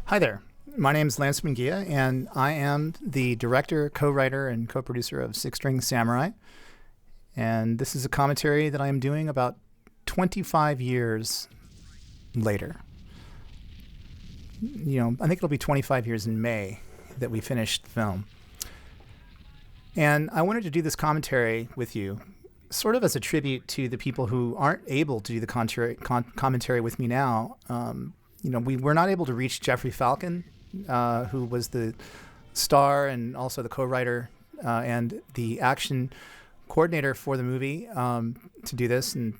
Hi there. My name is Lance Munguia, and I am the director, co-writer, and co-producer of Six String Samurai. And this is a commentary that I am doing about 25 years later. I think it'll be 25 years in May that we finished the film. And I wanted to do this commentary with you sort of as a tribute to the people who aren't able to do the commentary with me now. We were not able to reach Jeffrey Falcon, who was the star and also the co-writer and the action coordinator for the movie, to do this. And,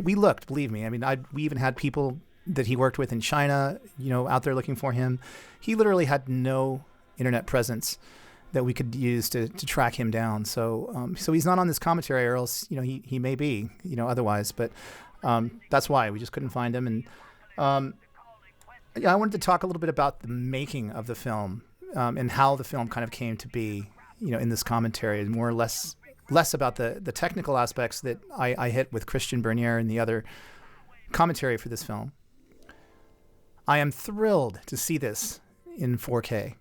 we looked, believe me. I mean, we even had people that he worked with in China, out there looking for him. He literally had no internet presence that we could use to track him down. So he's not on this commentary, or else, he may be, otherwise. But that's why we just couldn't find him. And I wanted to talk a little bit about the making of the film, and how the film kind of came to be, in this commentary, and more or less about the technical aspects that I hit with Christian Bernier and the other commentary for this film. I am thrilled to see this in 4K.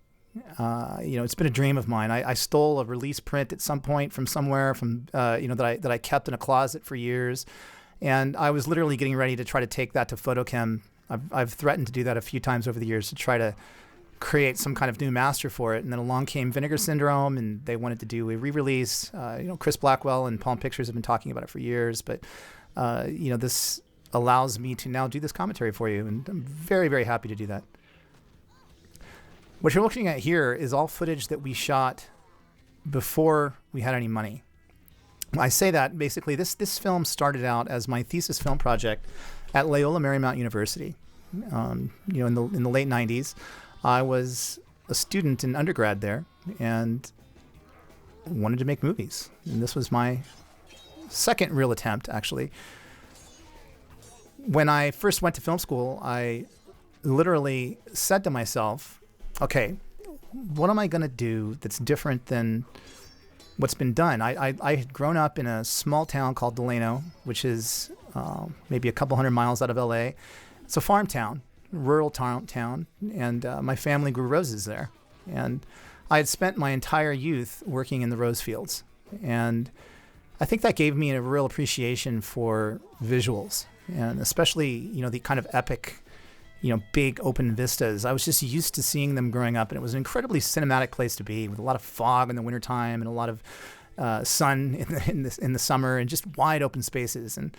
It's been a dream of mine. I stole a release print at some point from somewhere that I kept in a closet for years. And I was literally getting ready to try to take that to Photochem. I've threatened to do that a few times over the years to try to create some kind of new master for it. And then along came Vinegar Syndrome, and they wanted to do a re-release. Chris Blackwell and Palm Pictures have been talking about it for years. But, this allows me to now do this commentary for you. And I'm very, very happy to do that. What you're looking at here is all footage that we shot before we had any money. I say that basically this film started out as my thesis film project at Loyola Marymount University. In the late 90s, I was a student in undergrad there and wanted to make movies. And this was my second real attempt, actually. When I first went to film school, I literally said to myself, okay, what am I going to do that's different than what's been done? I had grown up in a small town called Delano, which is maybe a couple hundred miles out of LA. It's a farm town, rural town, and my family grew roses there. And I had spent my entire youth working in the rose fields. And I think that gave me a real appreciation for visuals, and especially, the kind of epic, big open vistas. I was just used to seeing them growing up, and it was an incredibly cinematic place to be, with a lot of fog in the wintertime and a lot of sun in the summer, and just wide open spaces. And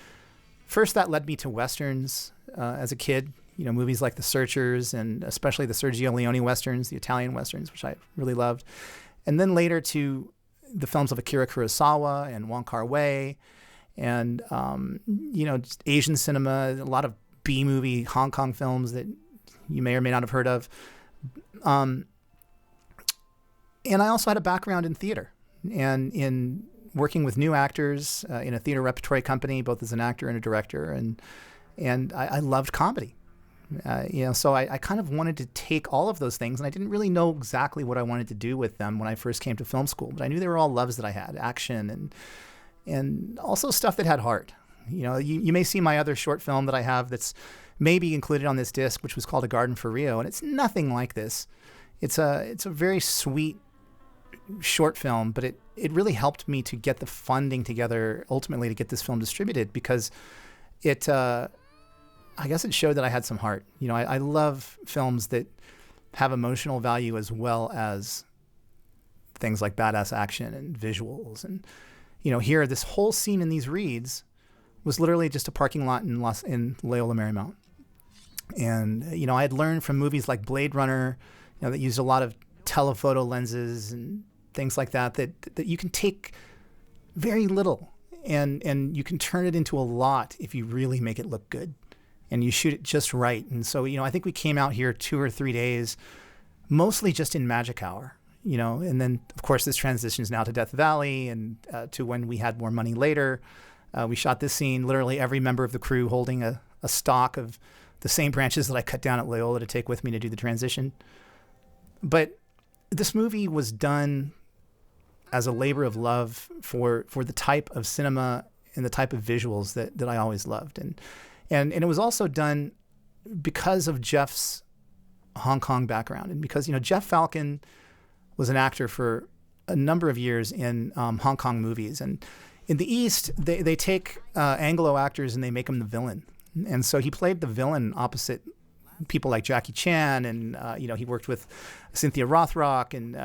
first that led me to Westerns as a kid, movies like The Searchers, and especially the Sergio Leone Westerns, the Italian Westerns, which I really loved. And then later to the films of Akira Kurosawa and Wong Kar-wai, and, just Asian cinema, a lot of B-movie Hong Kong films that you may or may not have heard of. And I also had a background in theater and in working with new actors in a theater repertory company, both as an actor and a director. And I loved comedy. So I kind of wanted to take all of those things, and I didn't really know exactly what I wanted to do with them when I first came to film school, but I knew they were all loves that I had, action and also stuff that had heart. You may see my other short film that I have that's maybe included on this disc, which was called A Garden for Rio, and it's nothing like this. It's a very sweet short film, but it really helped me to get the funding together ultimately to get this film distributed, because I guess it showed that I had some heart. I love films that have emotional value as well as things like badass action and visuals. And here, this whole scene in these reeds was literally just a parking lot in Loyola Marymount. And, I had learned from movies like Blade Runner, that used a lot of telephoto lenses and things like that you can take very little and you can turn it into a lot if you really make it look good and you shoot it just right. And so, I think we came out here 2 or 3 days, mostly just in magic hour. And then, of course, this transitions now to Death Valley and to when we had more money later. We shot this scene, literally every member of the crew holding a stalk of the same branches that I cut down at Loyola to take with me to do the transition. But this movie was done as a labor of love for the type of cinema and the type of visuals that I always loved. And it was also done because of Jeff's Hong Kong background, and because Jeff Falcon was an actor for a number of years in Hong Kong movies, and in the East they take Anglo actors and they make them the villain, and so he played the villain opposite people like Jackie Chan, and he worked with Cynthia Rothrock, and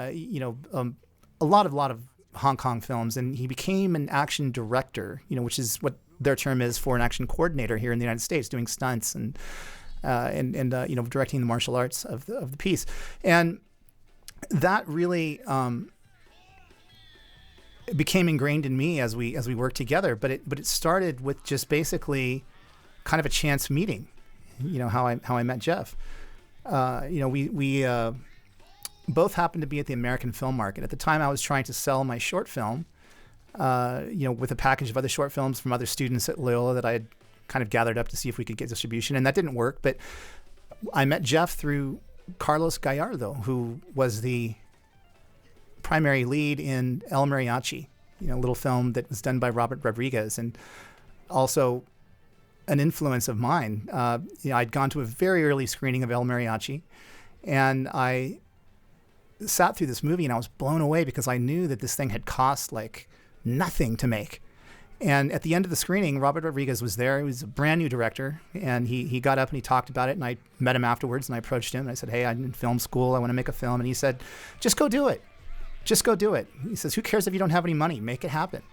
a lot of Hong Kong films, and he became an action director, which is what their term is for an action coordinator here in the United States, doing stunts and directing the martial arts of the piece. And that really became ingrained in me as we worked together. But it started with just basically kind of a chance meeting. How I met Jeff. We both happened to be at the American Film Market. At the time, I was trying to sell my short film, with a package of other short films from other students at Loyola that I had kind of gathered up to see if we could get distribution, and that didn't work. But I met Jeff through Carlos Gallardo, who was the primary lead in El Mariachi, a little film that was done by Robert Rodriguez, and also an influence of mine. I'd gone to a very early screening of El Mariachi, and I sat through this movie and I was blown away because I knew that this thing had cost like nothing to make. And at the end of the screening, Robert Rodriguez was there. He was a brand new director, and he got up and he talked about it, and I met him afterwards, and I approached him and I said, "Hey, I'm in film school. I want to make a film." And he said, "Just go do it. Just go do it." He says, "Who cares if you don't have any money? Make it happen.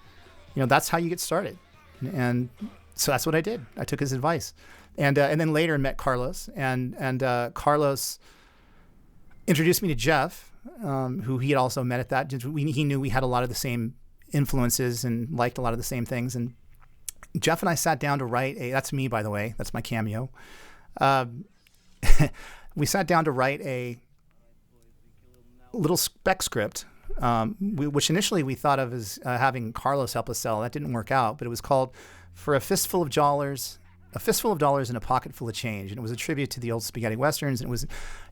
That's how you get started." And so that's what I did. I took his advice, and then later met Carlos, and Carlos introduced me to Jeff, who he had also met at that. He knew we had a lot of the same influences and liked a lot of the same things. And Jeff and I sat down to write that's me, by the way, that's my cameo. We sat down to write a little spec script, which initially we thought of as having Carlos help us sell. That didn't work out, but it was called For a Fistful of Dollars and a Pocket Full of Change. And it was a tribute to the old spaghetti westerns, and it was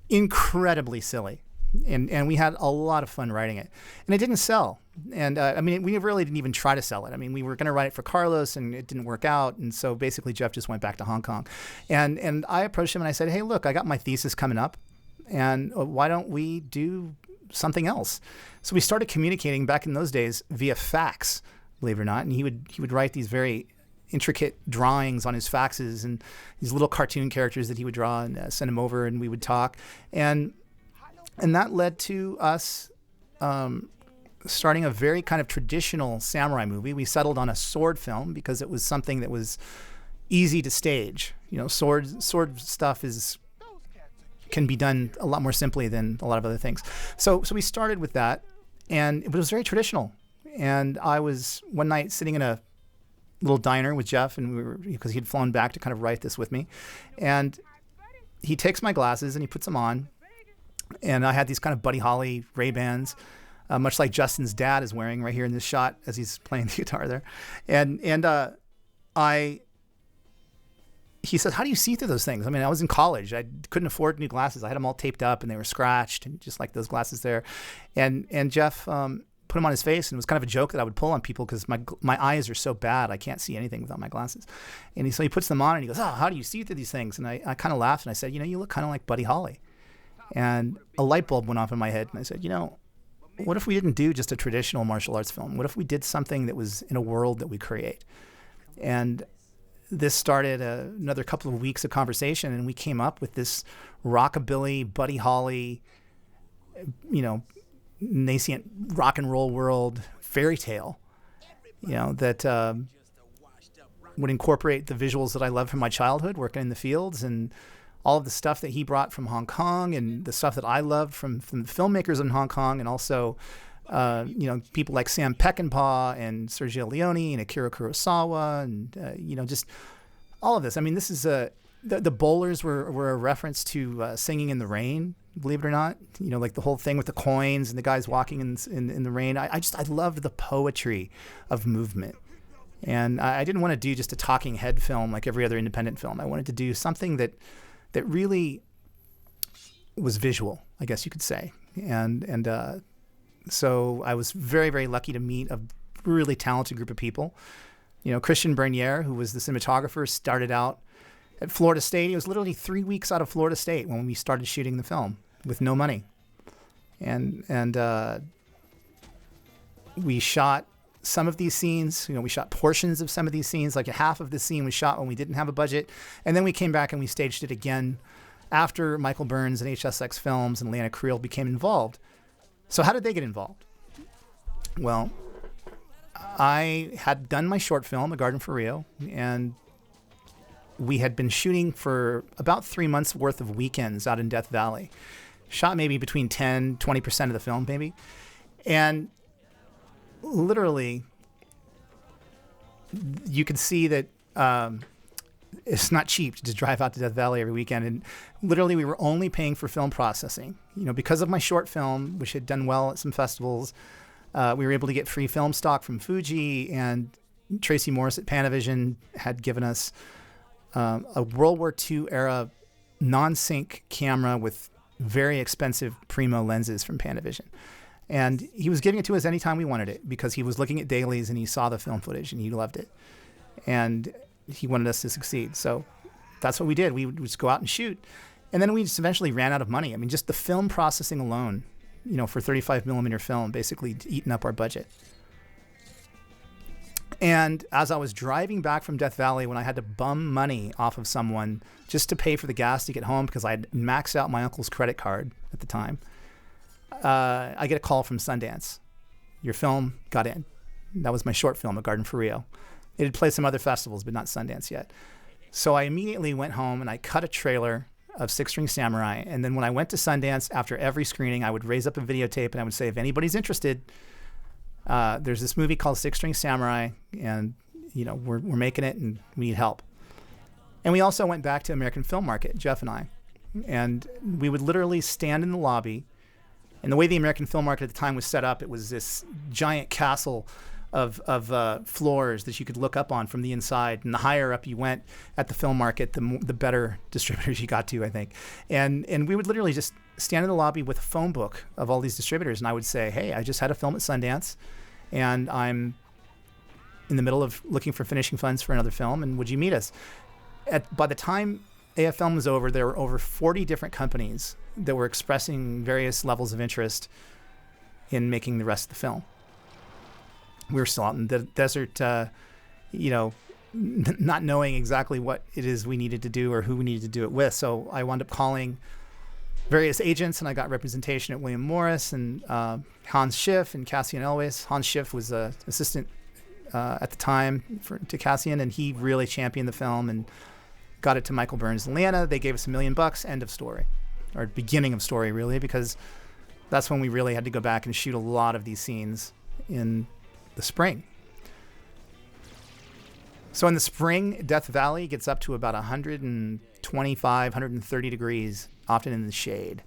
incredibly silly. And we had a lot of fun writing it, and it didn't sell. And we really didn't even try to sell it. We were going to write it for Carlos, and it didn't work out. And so basically, Jeff just went back to Hong Kong, and I approached him and I said, "Hey, look, I got my thesis coming up, and why don't we do something else?" So we started communicating back in those days via fax, believe it or not. And he would write these very intricate drawings on his faxes and these little cartoon characters that he would draw and send him over, and we would talk. And that led to us starting a very kind of traditional samurai movie. We settled on a sword film because it was something that was easy to stage. Sword stuff can be done a lot more simply than a lot of other things. So we started with that, and it was very traditional. And I was one night sitting in a little diner with Jeff, and because he'd flown back to kind of write this with me, and he takes my glasses and he puts them on. And I had these kind of Buddy Holly Ray-Bans, much like Justin's dad is wearing right here in this shot as he's playing the guitar there. He said, "How do you see through those things?" I was in college. I couldn't afford new glasses. I had them all taped up and they were scratched, and just like those glasses there. And Jeff put them on his face, and it was kind of a joke that I would pull on people because my eyes are so bad I can't see anything without my glasses. And so he puts them on and he goes, "Oh, how do you see through these things?" And I kind of laughed and I said, "You look kind of like Buddy Holly." And a light bulb went off in my head, and I said, what if we didn't do just a traditional martial arts film? What if we did something that was in a world that we create? And this started another couple of weeks of conversation, and we came up with this rockabilly, Buddy Holly, nascent rock and roll world fairy tale, that would incorporate the visuals that I loved from my childhood, working in the fields, and all of the stuff that he brought from Hong Kong, and the stuff that I loved from the filmmakers in Hong Kong, and also, people like Sam Peckinpah and Sergio Leone and Akira Kurosawa, and just all of this. This is the bowlers were a reference to Singing in the Rain, believe it or not. Like the whole thing with the coins and the guys walking in the rain. I loved the poetry of movement. And I didn't want to do just a talking head film like every other independent film. I wanted to do something that really was visual, I guess you could say. And so I was very, very lucky to meet a really talented group of people. Christian Bernier, who was the cinematographer, started out at Florida State. He was literally 3 weeks out of Florida State when we started shooting the film with no money. And we shot some of these scenes. We shot portions of some of these scenes. Like half of the scene was shot when we didn't have a budget. And then we came back and we staged it again after Michael Burns and HSX Films and Lana Creel became involved. So how did they get involved? Well, I had done my short film, A Garden for Rio, and we had been shooting for about 3 months worth of weekends out in Death Valley. Shot maybe between 10, 20% of the film, maybe. And literally, you could see that it's not cheap to just drive out to Death Valley every weekend. And literally, we were only paying for film processing. Because of my short film, which had done well at some festivals, we were able to get free film stock from Fuji, and Tracy Morris at Panavision had given us a World War II era non-sync camera with very expensive Primo lenses from Panavision. And he was giving it to us anytime we wanted it because he was looking at dailies and he saw the film footage and he loved it. And he wanted us to succeed. So that's what we did. We would just go out and shoot. And then we just eventually ran out of money. I mean, just the film processing alone, for 35 millimeter film, basically eating up our budget. And as I was driving back from Death Valley, when I had to bum money off of someone just to pay for the gas to get home because I had maxed out my uncle's credit card at the time, I get a call from Sundance. Your film got in. That was my short film, A Garden for Rio. It had played some other festivals, but not Sundance yet. So I immediately went home and I cut a trailer of Six String Samurai. And then when I went to Sundance, after every screening, I would raise up a videotape and I would say, if anybody's interested, there's this movie called Six String Samurai, and we're making it, and we need help. And we also went back to American Film Market, Jeff and I, and we would literally stand in the lobby. And the way the American Film Market at the time was set up, it was this giant castle of floors that you could look up on from the inside. And the higher up you went at the film market, the better distributors you got to, I think. And we would literally just stand in the lobby with a phone book of all these distributors. And I would say, hey, I just had a film at Sundance, and I'm in the middle of looking for finishing funds for another film, and would you meet us? By the time AF Film was over, there were over 40 different companies that were expressing various levels of interest in making the rest of the film. We were still out in the desert, not knowing exactly what it is we needed to do or who we needed to do it with. So I wound up calling various agents, and I got representation at William Morris and Hans Schiff and Cassian Elwes. Hans Schiff was an assistant at the time to Cassian, and he really championed the film and got it to Michael Burns and Lana. They gave us $1 million, end of story, or beginning of story, really, because that's when we really had to go back and shoot a lot of these scenes in the spring. So in the spring, Death Valley gets up to about 125, 130 degrees, often in the shade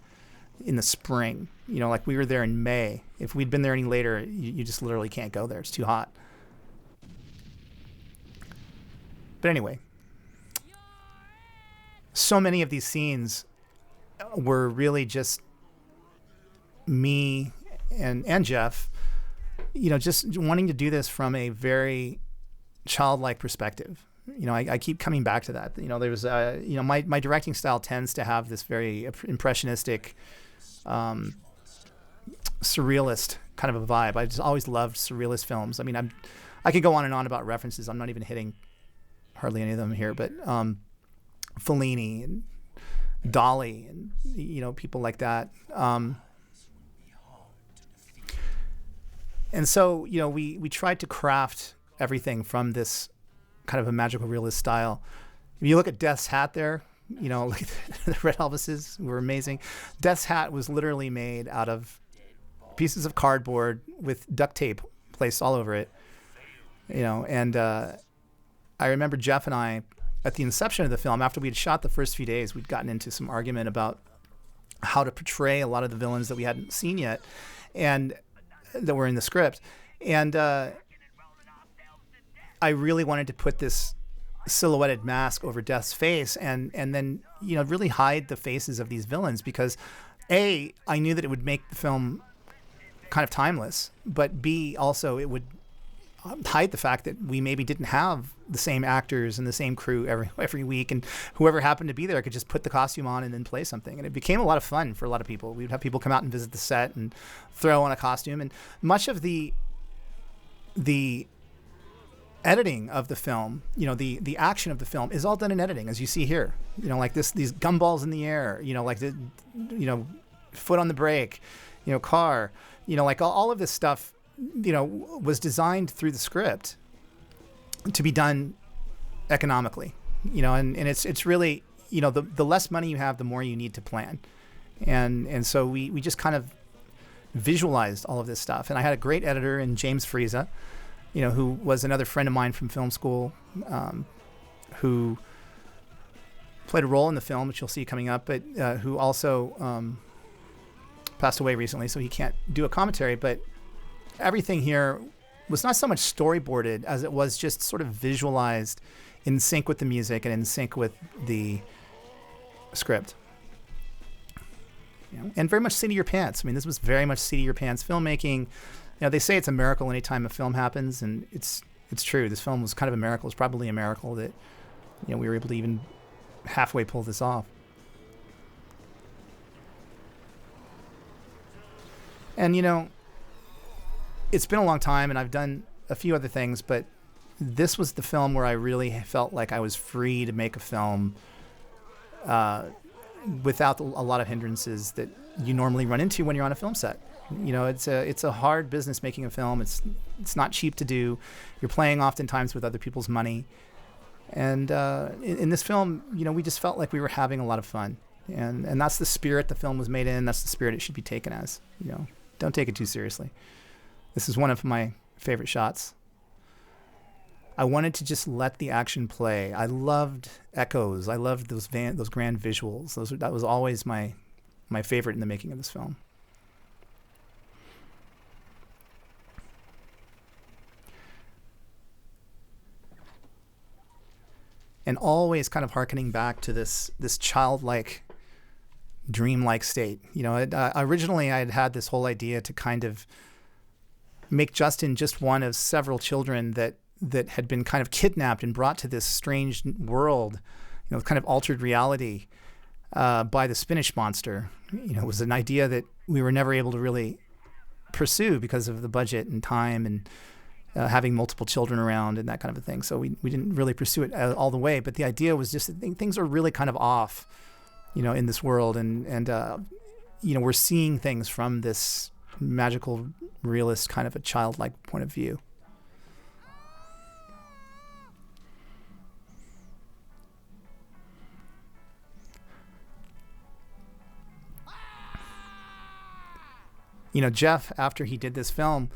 in the spring. Like we were there in May. If we'd been there any later, you just literally can't go there. It's too hot. But anyway, so many of these scenes were really just me and Jeff, just wanting to do this from a very childlike perspective. I keep coming back to that. There was, my directing style tends to have this very impressionistic, surrealist kind of a vibe. I just always loved surrealist films. I mean, I could go on and on about references. I'm not even hitting hardly any of them here, but Fellini and Dolly and, people like that. And so, we tried to craft everything from this kind of a magical realist style. If you look at Death's hat there, like the Red Elvises were amazing. Death's hat was literally made out of pieces of cardboard with duct tape placed all over it. And I remember Jeff and I, at the inception of the film, after we had shot the first few days, we'd gotten into some argument about how to portray a lot of the villains that we hadn't seen yet and that were in the script. And I really wanted to put this silhouetted mask over Death's face and then, really hide the faces of these villains because A, I knew that it would make the film kind of timeless, but B, also it would hide the fact that we maybe didn't have the same actors and the same crew every week, and whoever happened to be there could just put the costume on and then play something. And it became a lot of fun for a lot of people. We'd have people come out and visit the set and throw on a costume. And much of the editing of the film, the action of the film is all done in editing, as you see here. Like these gumballs in the air, like the, foot on the brake, car, like all of this stuff, was designed through the script to be done economically, and it's really, the less money you have, the more you need to plan. And so we just kind of visualized all of this stuff. And I had a great editor in James Frieza, who was another friend of mine from film school, who played a role in the film, which you'll see coming up, but who also passed away recently, so he can't do a commentary. But everything here was not so much storyboarded as it was just sort of visualized in sync with the music and in sync with the script. And very much seat of your pants. I mean, this was very much seat of your pants filmmaking. They say it's a miracle anytime a film happens, and it's true. This film was kind of a miracle. It's probably a miracle that we were able to even halfway pull this off. And it's been a long time, and I've done a few other things, but this was the film where I really felt like I was free to make a film without a lot of hindrances that you normally run into when you're on a film set. It's a hard business making a film. It's not cheap to do. You're playing oftentimes with other people's money. And in this film, we just felt like we were having a lot of fun. And that's the spirit the film was made in. That's the spirit it should be taken as. Don't take it too seriously. This is one of my favorite shots. I wanted to just let the action play. I loved echoes. I loved those grand visuals. That was always my favorite in the making of this film. And always kind of hearkening back to this childlike, dreamlike state. Originally I had this whole idea to kind of make Justin just one of several children that had been kind of kidnapped and brought to this strange world, kind of altered reality by the Spinach monster. It was an idea that we were never able to really pursue because of the budget and time and having multiple children around and that kind of a thing. So we didn't really pursue it all the way. But the idea was just that things are really kind of off, in this world. And we're seeing things from this magical, realist kind of a childlike point of view. Jeff, after he did this film,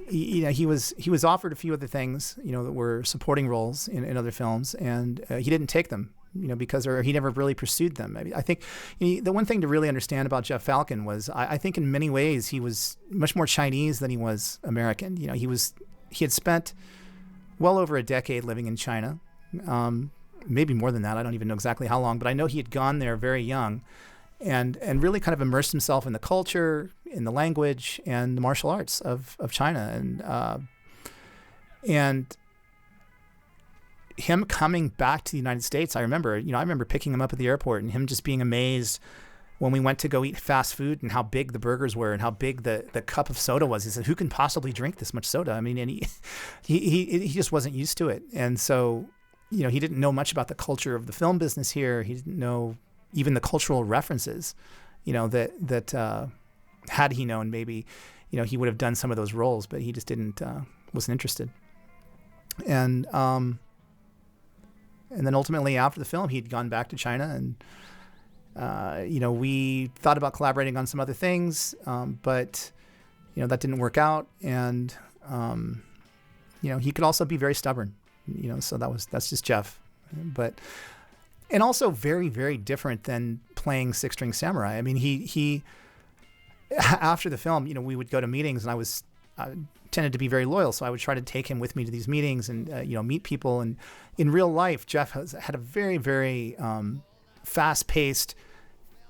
he was offered a few other things, that were supporting roles in other films, and he didn't take them, because he never really pursued them. I think the one thing to really understand about Jeff Falcon was I think in many ways he was much more Chinese than he was American. He had spent well over a decade living in China, maybe more than that. I don't even know exactly how long, but I know he had gone there very young. And really kind of immersed himself in the culture, in the language, and the martial arts of China. And him coming back to the United States, I remember picking him up at the airport and him just being amazed when we went to go eat fast food and how big the burgers were and how big the cup of soda was. He said, "Who can possibly drink this much soda?" I mean, and he just wasn't used to it. And so, he didn't know much about the culture of the film business here. He didn't know even the cultural references, that had he known, maybe, he would have done some of those roles, but he just wasn't interested. And then ultimately after the film, he'd gone back to China, and, we thought about collaborating on some other things, but, that didn't work out. And, he could also be very stubborn, so that's just Jeff. And also very, very different than playing Six String Samurai. I mean, he after the film, we would go to meetings, and I tended to be very loyal, so I would try to take him with me to these meetings and meet people. And in real life, Jeff had a very, very fast-paced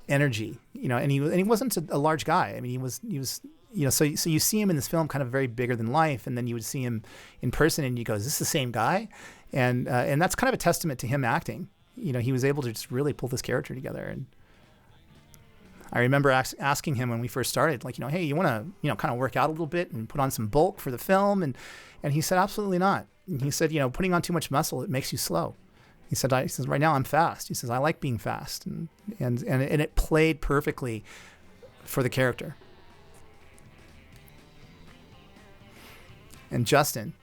energy, and he wasn't a large guy. I mean, he was so you see him in this film kind of very bigger than life, and then you would see him in person, and you go, "Is this the same guy?" And that's kind of a testament to him acting. He was able to just really pull this character together. And I remember asking him when we first started, like, hey, you want to, kind of work out a little bit and put on some bulk for the film, and he said, absolutely not. And he said, putting on too much muscle, it makes you slow. He said, right now I'm fast. He says, I like being fast, and it played perfectly for the character. And Justin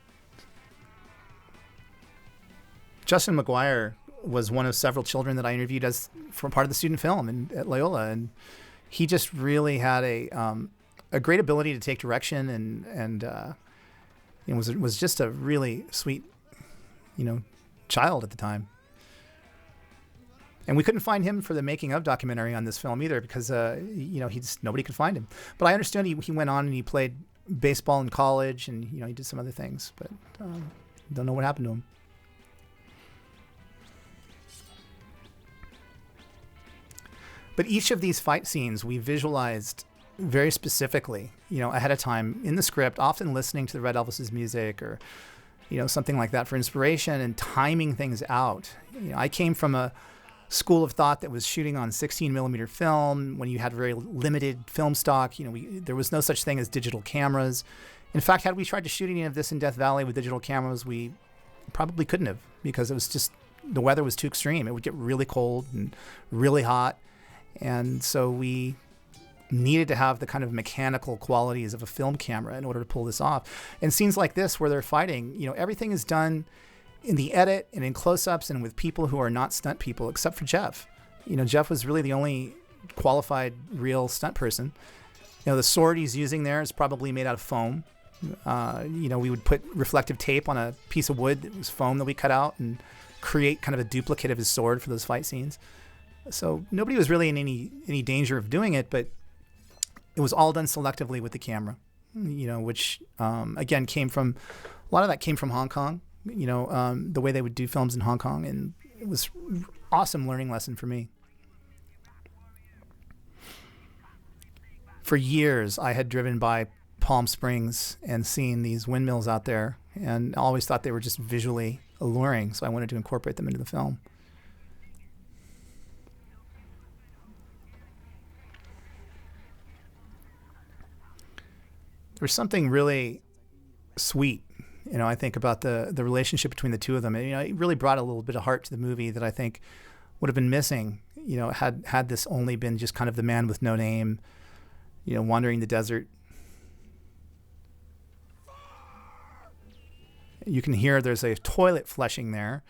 McGuire was one of several children that I interviewed as for part of the student film at Loyola, and he just really had a great ability to take direction, and was just a really sweet, child at the time. And we couldn't find him for the making of documentary on this film either, because nobody could find him. But I understand he went on and he played baseball in college, and he did some other things, but don't know what happened to him. But each of these fight scenes we visualized very specifically, ahead of time in the script, often listening to the Red Elvis's music or, something like that for inspiration and timing things out. I came from a school of thought that was shooting on 16 millimeter film when you had very limited film stock. There was no such thing as digital cameras. In fact, had we tried to shoot any of this in Death Valley with digital cameras, we probably couldn't have, because it was just, the weather was too extreme. It would get really cold and really hot. And so we needed to have the kind of mechanical qualities of a film camera in order to pull this off. And scenes like this where they're fighting, everything is done in the edit and in close-ups and with people who are not stunt people, except for Jeff. Jeff was really the only qualified real stunt person. The sword he's using there is probably made out of foam. We would put reflective tape on a piece of wood that was foam that we cut out and create kind of a duplicate of his sword for those fight scenes. So nobody was really in any danger of doing it, but it was all done selectively with the camera, which, again, a lot of that came from Hong Kong, the way they would do films in Hong Kong. And it was an awesome learning lesson for me. For years, I had driven by Palm Springs and seen these windmills out there, and I always thought they were just visually alluring, so I wanted to incorporate them into the film. There's something really sweet, I think, about the relationship between the two of them. And, it really brought a little bit of heart to the movie that I think would have been missing, had this only been just kind of the man with no name, wandering the desert. You can hear there's a toilet flushing there.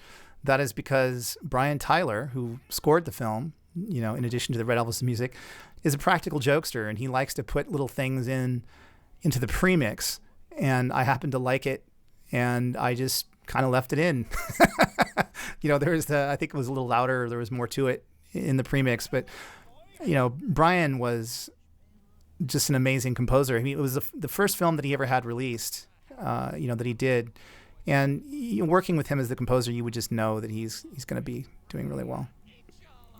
That is because Brian Tyler, who scored the film, in addition to the Red Elvis music, is a practical jokester, and he likes to put little things into the premix, and I happened to like it, and I just kind of left it in. I think it was a little louder, there was more to it in the premix, but Brian was just an amazing composer. I mean, it was the first film that he ever had released, that he did, and working with him as the composer, you would just know that he's going to be doing really well,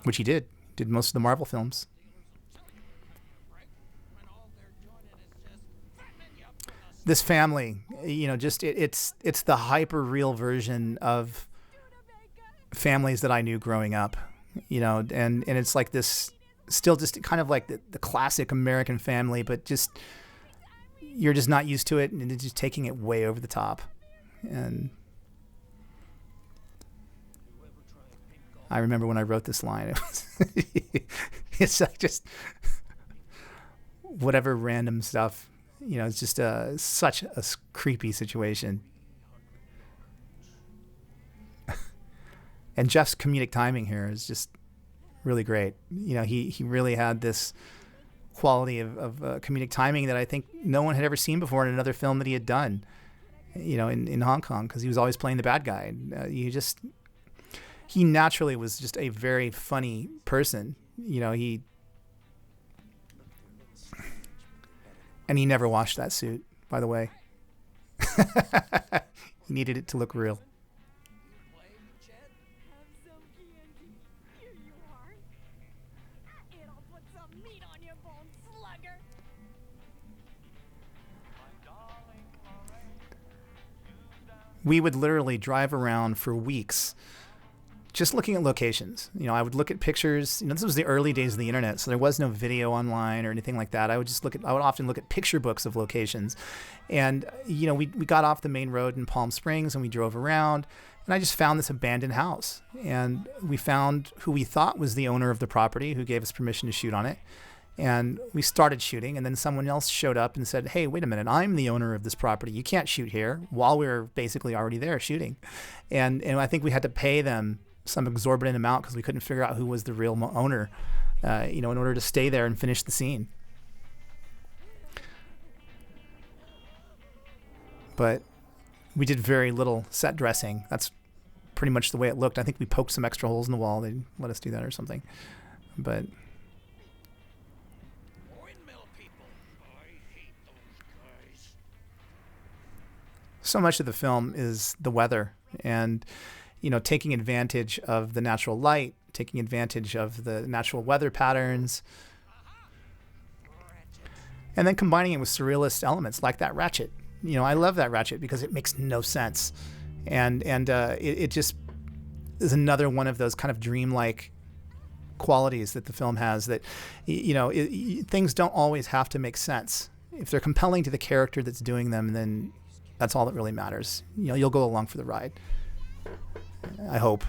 which he did most of the Marvel films. This family, it's the hyper real version of families that I knew growing up, and it's like this, still just kind of like the classic American family, but just, you're just not used to it, and it's just taking it way over the top. And I remember when I wrote this line, it's like just whatever random stuff. It's just such a creepy situation. And Jeff's comedic timing here is just really great. He really had this quality of comedic timing that I think no one had ever seen before in another film that he had done, in Hong Kong, because he was always playing the bad guy. He naturally was just a very funny person. And he never washed that suit, by the way. He needed it to look real. we would literally drive around for weeks just looking at locations. I would look at pictures. This was the early days of the internet, so there was no video online or anything like that. I would often look at picture books of locations. And, we got off the main road in Palm Springs and we drove around, and I just found this abandoned house. And we found who we thought was the owner of the property, who gave us permission to shoot on it. And we started shooting, and then someone else showed up and said, "Hey, wait a minute, I'm the owner of this property. You can't shoot here," while we were basically already there shooting. And I think we had to pay them some exorbitant amount because we couldn't figure out who was the real owner, in order to stay there and finish the scene. But we did very little set dressing. That's pretty much the way it looked. I think we poked some extra holes in the wall. They let us do that or something. But so much of the film is the weather and, taking advantage of the natural light, taking advantage of the natural weather patterns, and then combining it with surrealist elements like that ratchet. I love that ratchet because it makes no sense. And it just is another one of those kind of dreamlike qualities that the film has that, things don't always have to make sense. If they're compelling to the character that's doing them, then that's all that really matters. You'll go along for the ride. I hope.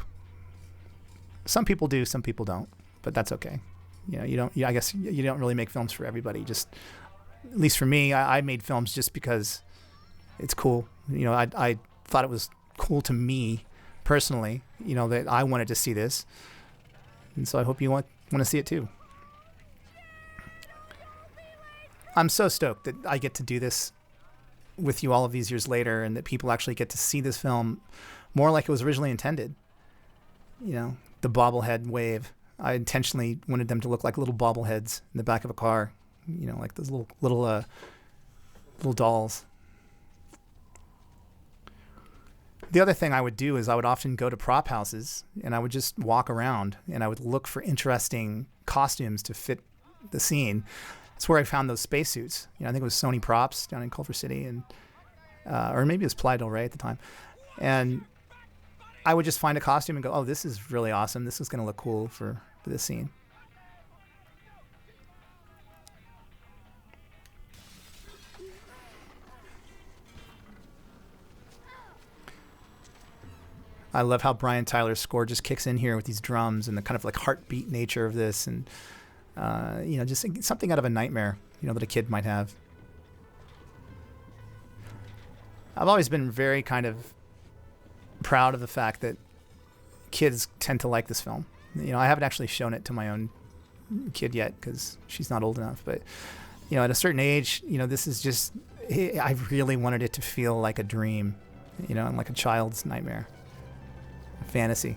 Some people do, some people don't, but that's okay. I guess you don't really make films for everybody. Just, at least for me, I made films just because it's cool. I thought it was cool to me personally, that I wanted to see this. And so I hope you want to see it too. I'm so stoked that I get to do this with you all of these years later, and that people actually get to see this film more like it was originally intended. The bobblehead wave. I intentionally wanted them to look like little bobbleheads in the back of a car, like those little dolls. The other thing I would do is I would often go to prop houses and I would just walk around and I would look for interesting costumes to fit the scene. That's where I found those spacesuits. I think it was Sony Props down in Culver City, and or maybe it was Playa del Rey at the time. And I would just find a costume and go, "Oh, this is really awesome. This is going to look cool for this scene." I love how Brian Tyler's score just kicks in here with these drums and the kind of like heartbeat nature of this, and just something out of a nightmare, that a kid might have. I've always been very kind of proud of the fact that kids tend to like this film. I haven't actually shown it to my own kid yet because she's not old enough, but at a certain age, this is just, I really wanted it to feel like a dream, and like a child's nightmare, a fantasy,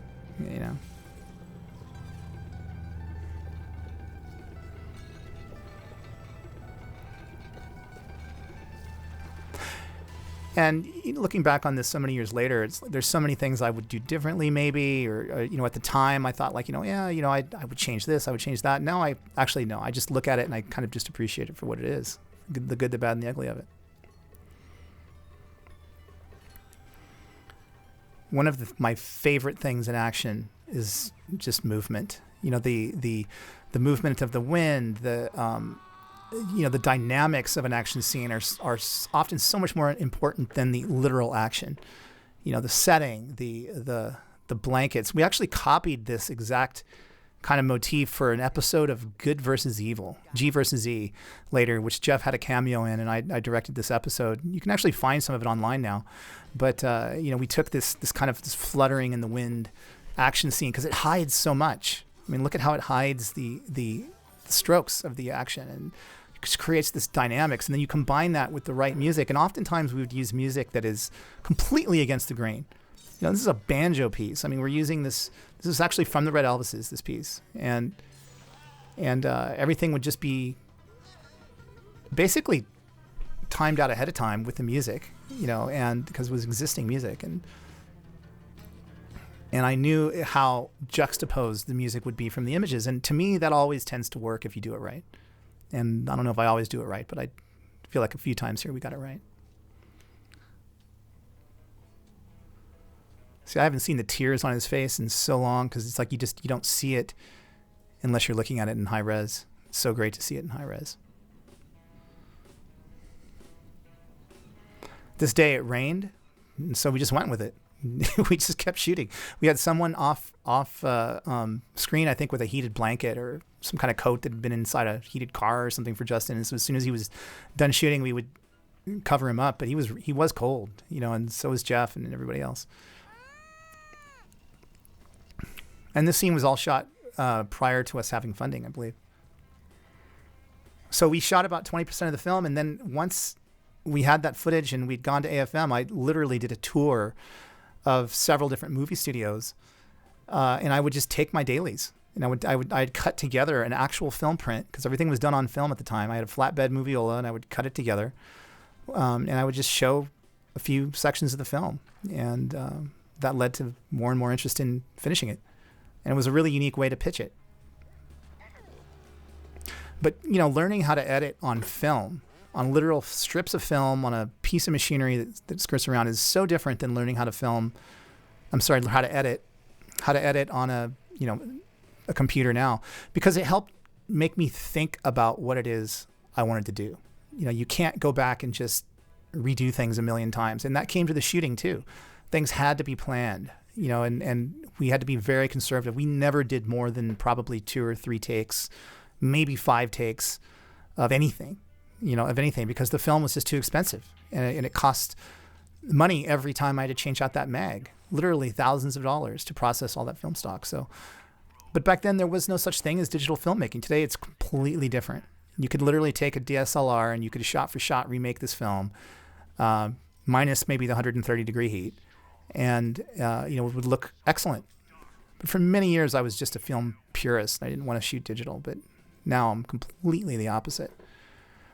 And looking back on this so many years later, there's so many things I would do differently, maybe, or at the time I thought like, I would change this, I would change that. Now I actually no, I just look at it and I kind of just appreciate it for what it is, the good, the bad, and the ugly of it. One of my favorite things in action is just movement. The movement of the wind, the dynamics of an action scene are often so much more important than the literal action. The setting, the blankets. We actually copied this exact kind of motif for an episode of Good versus Evil, G versus E, later, which Jeff had a cameo in, and I directed this episode. You can actually find some of it online now. But we took this kind of this fluttering in the wind action scene because it hides so much. I mean, look at how it hides the strokes of the action and creates this dynamics, and then you combine that with the right music, and oftentimes we would use music that is completely against the grain. This is a banjo piece. I mean, we're using this is actually from the Red Elvises, this piece, and everything would just be basically timed out ahead of time with the music, and because it was existing music, and I knew how juxtaposed the music would be from the images, and to me that always tends to work if you do it right. And I don't know if I always do it right, but I feel like a few times here we got it right. See, I haven't seen the tears on his face in so long because it's like you don't see it unless you're looking at it in high res. It's so great to see it in high res. This day it rained, and so we just went with it. We just kept shooting. We had someone off screen, I think, with a heated blanket or some kind of coat that had been inside a heated car or something for Justin. And so as soon as he was done shooting, we would cover him up. But he was cold, you know, and so was Jeff and everybody else. And this scene was all shot prior to us having funding, I believe. So we shot about 20% of the film, and then once we had that footage and we'd gone to AFM, I literally did a tour of several different movie studios, and I would just take my dailies, and I'd cut together an actual film print because everything was done on film at the time. I had a flatbed moviola, and I would cut it together, and I would just show a few sections of the film, and that led to more and more interest in finishing it, and it was a really unique way to pitch it. But you know, learning how to edit on film, on literal strips of film, on a piece of machinery that skirts around, is so different than learning how to how to edit on a computer now, because it helped make me think about what it is I wanted to do. You know, you can't go back and just redo things a million times. And that came to the shooting too. Things had to be planned, you know, and we had to be very conservative. We never did more than probably 2 or 3 takes, maybe 5 takes of anything. Because the film was just too expensive, and it cost money every time I had to change out that mag, literally thousands of dollars to process all that film stock. So, but back then there was no such thing as digital filmmaking. Today it's completely different. You could literally take a DSLR and you could shot for shot remake this film, minus maybe the 130-degree heat, and it would look excellent. But for many years I was just a film purist. I didn't want to shoot digital, but now I'm completely the opposite.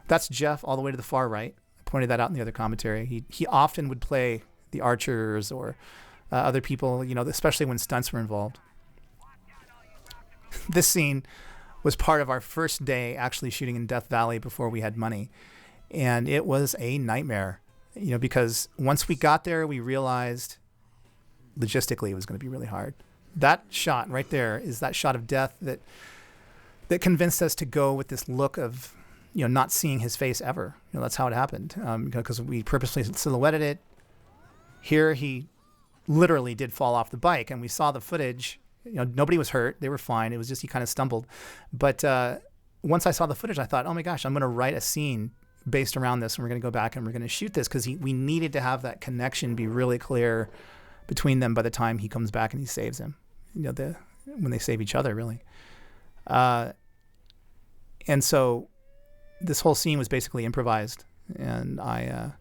That's Jeff all the way to the far right. I pointed that out in the other commentary. He often would play the archers or other people, you know, especially when stunts were involved. This scene was part of our first day actually shooting in Death Valley before we had money. And it was a nightmare, you know, because once we got there, we realized logistically it was going to be really hard. That shot right there is that shot of Death that convinced us to go with this look of, you know, not seeing his face ever. You know, that's how it happened, because we purposely silhouetted it. Here he literally did fall off the bike, and we saw the footage. You know, nobody was hurt. They were fine. It was just he kind of stumbled. But once I saw the footage, I thought, oh my gosh, I'm going to write a scene based around this, and we're going to go back and we're going to shoot this, because we needed to have that connection be really clear between them by the time he comes back and he saves him. You know, when they save each other, really. And so this whole scene was basically improvised, and I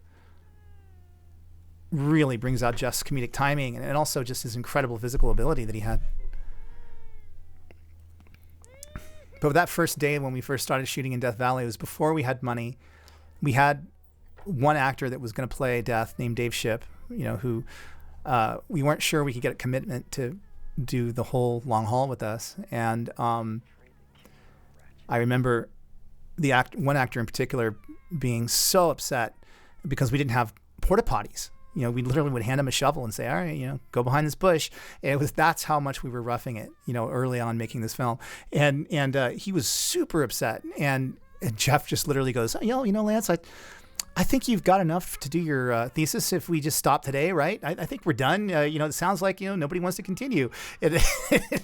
really brings out Jeff's comedic timing and also just his incredible physical ability that he had. But that first day when we first started shooting in Death Valley, it was before we had money. We had one actor that was going to play Death named Dave Shipp, you know, who we weren't sure we could get a commitment to do the whole long haul with us. And I remember one actor in particular being so upset because we didn't have porta potties. You know, we literally would hand him a shovel and say, all right, you know, go behind this bush. And that's how much we were roughing it, you know, early on making this film. And he was super upset. And Jeff just literally goes, you know, Lance, I think you've got enough to do your thesis if we just stop today, right? I think we're done. You know, it sounds like, you know, nobody wants to continue. And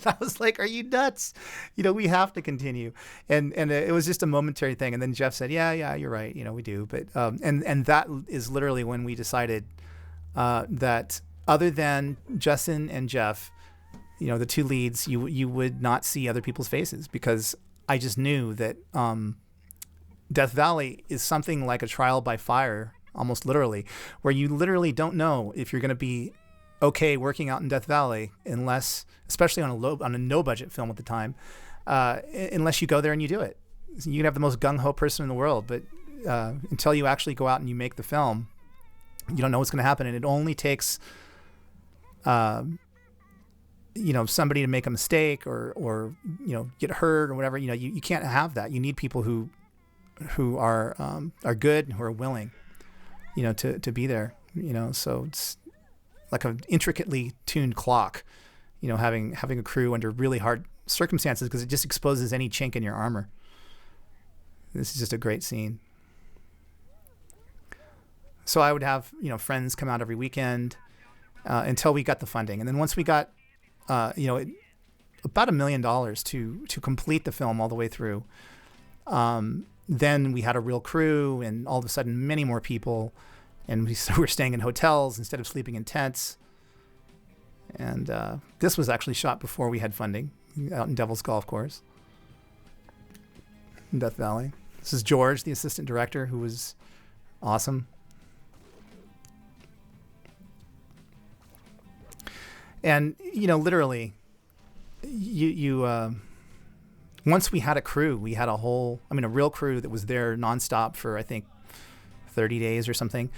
I was like, are you nuts? You know, we have to continue. And it was just a momentary thing. And then Jeff said, yeah, you're right. You know, we do. But and that is literally when we decided that other than Justin and Jeff, you know, the two leads, you would not see other people's faces, because I just knew that Death Valley is something like a trial by fire, almost literally, where you literally don't know if you're going to be okay working out in Death Valley unless, especially on a no budget film at the time, unless you go there and you do it. You can have the most gung-ho person in the world, but until you actually go out and you make the film, you don't know what's going to happen. And it only takes, you know, somebody to make a mistake or you know, get hurt or whatever. You know, you can't have that. You need people who are good and who are willing, you know, to be there, you know. So like an intricately tuned clock, having a crew under really hard circumstances because it just exposes any chink in your armor. This is just a great scene. So I would have, friends come out every weekend until we got the funding. And then once we got, about $1 million to complete the film all the way through, then we had a real crew and all of a sudden many more people. And we were staying in hotels instead of sleeping in tents. And this was actually shot before we had funding out in Devil's Golf Course in Death Valley. This is George, the assistant director, who was awesome. And, literally, once we had a crew, we had a real crew that was there nonstop for, I think, 30 days or something.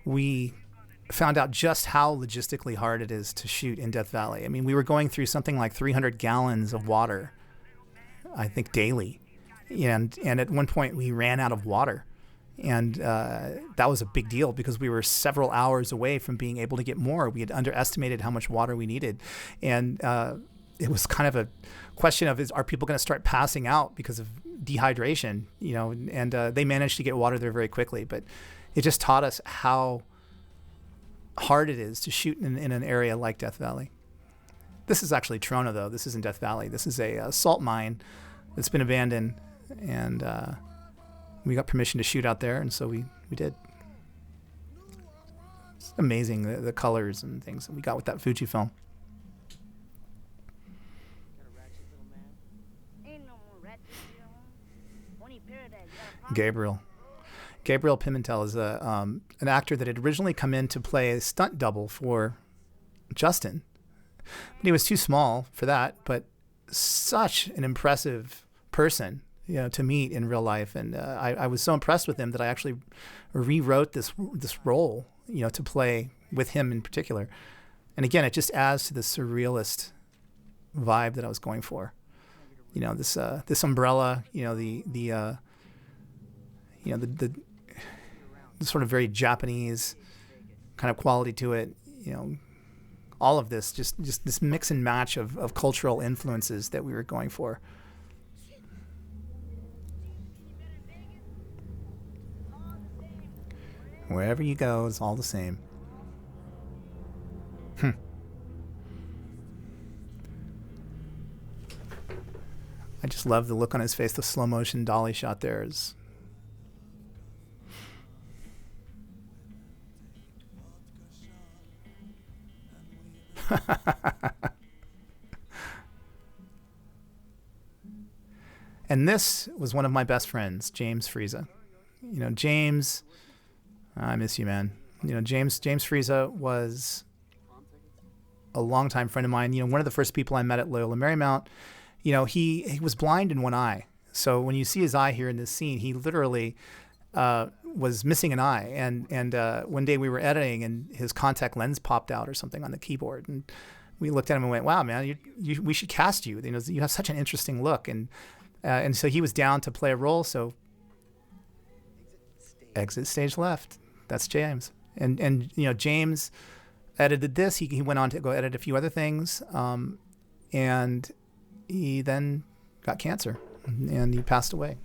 We found out just how logistically hard it is to shoot in Death Valley. I mean, we were going through something like 300 gallons of water, I think, daily. And at one point we ran out of water. And that was a big deal because we were several hours away from being able to get more. We had underestimated how much water we needed. And it was kind of a question of, are people going to start passing out because of dehydration? And they managed to get water there very quickly. But it just taught us how hard it is to shoot in an area like Death Valley. This is actually Trona, though. This isn't Death Valley. This is a salt mine that's been abandoned. And we got permission to shoot out there, and so we did. It's amazing, the colors and things that we got with that Fujifilm. Gabriel Pimentel is an actor that had originally come in to play a stunt double for Justin. But he was too small for that, but such an impressive person, to meet in real life. And I was so impressed with him that I actually rewrote this role, to play with him in particular. And again, it just adds to the surrealist vibe that I was going for. This umbrella, the sort of very Japanese kind of quality to it, all of this, just this mix and match of cultural influences that we were going for. Wherever you go, it's all the same. I just love the look on his face. The slow motion dolly shot there is... And this was one of my best friends, James Frieza. James, I miss you, man. James Frieza was a longtime friend of mine. One of the first people I met at Loyola Marymount. He was blind in one eye. So when you see his eye here in this scene, he literally was missing an eye. And one day we were editing, and his contact lens popped out or something on the keyboard. And we looked at him and went, "Wow, man, we should cast you. You have such an interesting look." And so he was down to play a role. So exit stage left. That's James. And James edited this. He went on to go edit a few other things. And he then got cancer, and he passed away.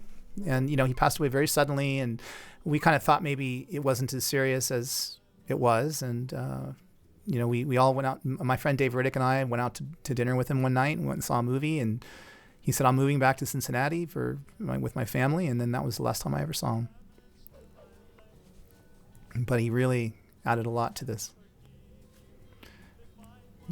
And, he passed away very suddenly, and we kind of thought maybe it wasn't as serious as it was. And, we all went out. My friend Dave Riddick and I went out to dinner with him one night and went and saw a movie. And he said, "I'm moving back to Cincinnati with my family." And then that was the last time I ever saw him. But he really added a lot to this.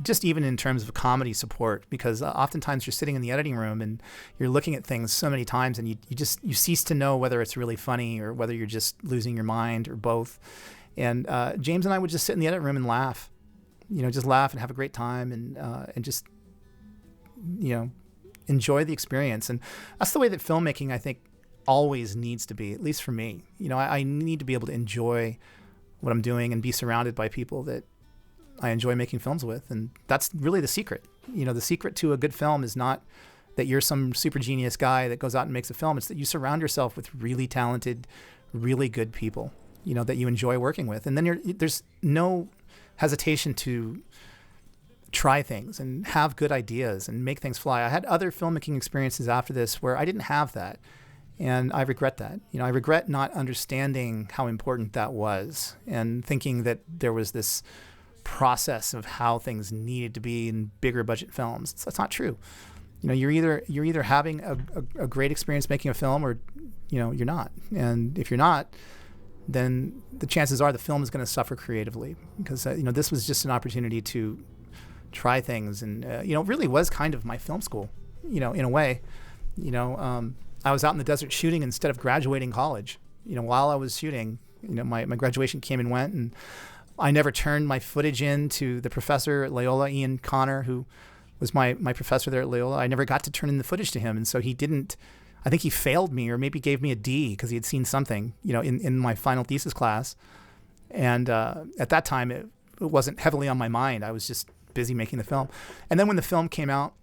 Just even in terms of comedy support, because oftentimes you're sitting in the editing room and you're looking at things so many times, and you cease to know whether it's really funny or whether you're just losing your mind or both. And James and I would just sit in the edit room and laugh, just laugh and have a great time and just enjoy the experience. And that's the way that filmmaking, I think, always needs to be, at least for me. I need to be able to enjoy what I'm doing and be surrounded by people that I enjoy making films with. And that's really the secret. The secret to a good film is not that you're some super genius guy that goes out and makes a film. It's that you surround yourself with really talented, really good people, that you enjoy working with. And then there's no hesitation to try things and have good ideas and make things fly. I had other filmmaking experiences after this where I didn't have that. And I regret that. I regret not understanding how important that was and thinking that there was this process of how things needed to be in bigger budget films. That's not true. You're either having a great experience making a film or, you're not. And if you're not, then the chances are the film is going to suffer creatively because, this was just an opportunity to try things. And, it really was kind of my film school, in a way. I was out in the desert shooting instead of graduating college. While I was shooting, my graduation came and went, and I never turned my footage in to the professor at Loyola, Ian Connor, who was my professor there at Loyola. I never got to turn in the footage to him, and so he didn't. I think he failed me, or maybe gave me a D because he had seen something, in my final thesis class. And at that time, it wasn't heavily on my mind. I was just busy making the film. And then when the film came out,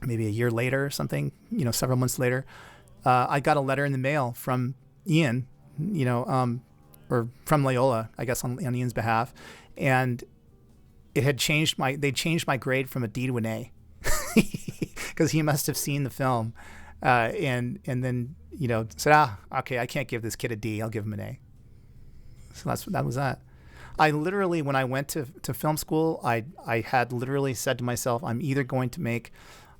maybe a year later or something, several months later, I got a letter in the mail from Ian, or from Loyola, I guess on Ian's behalf, and it had changed they changed my grade from a D to an A, because he must have seen the film, and then said, okay, I can't give this kid a D, I'll give him an A. So that was that. I literally, when I went to film school, I had literally said to myself, I'm either going to make.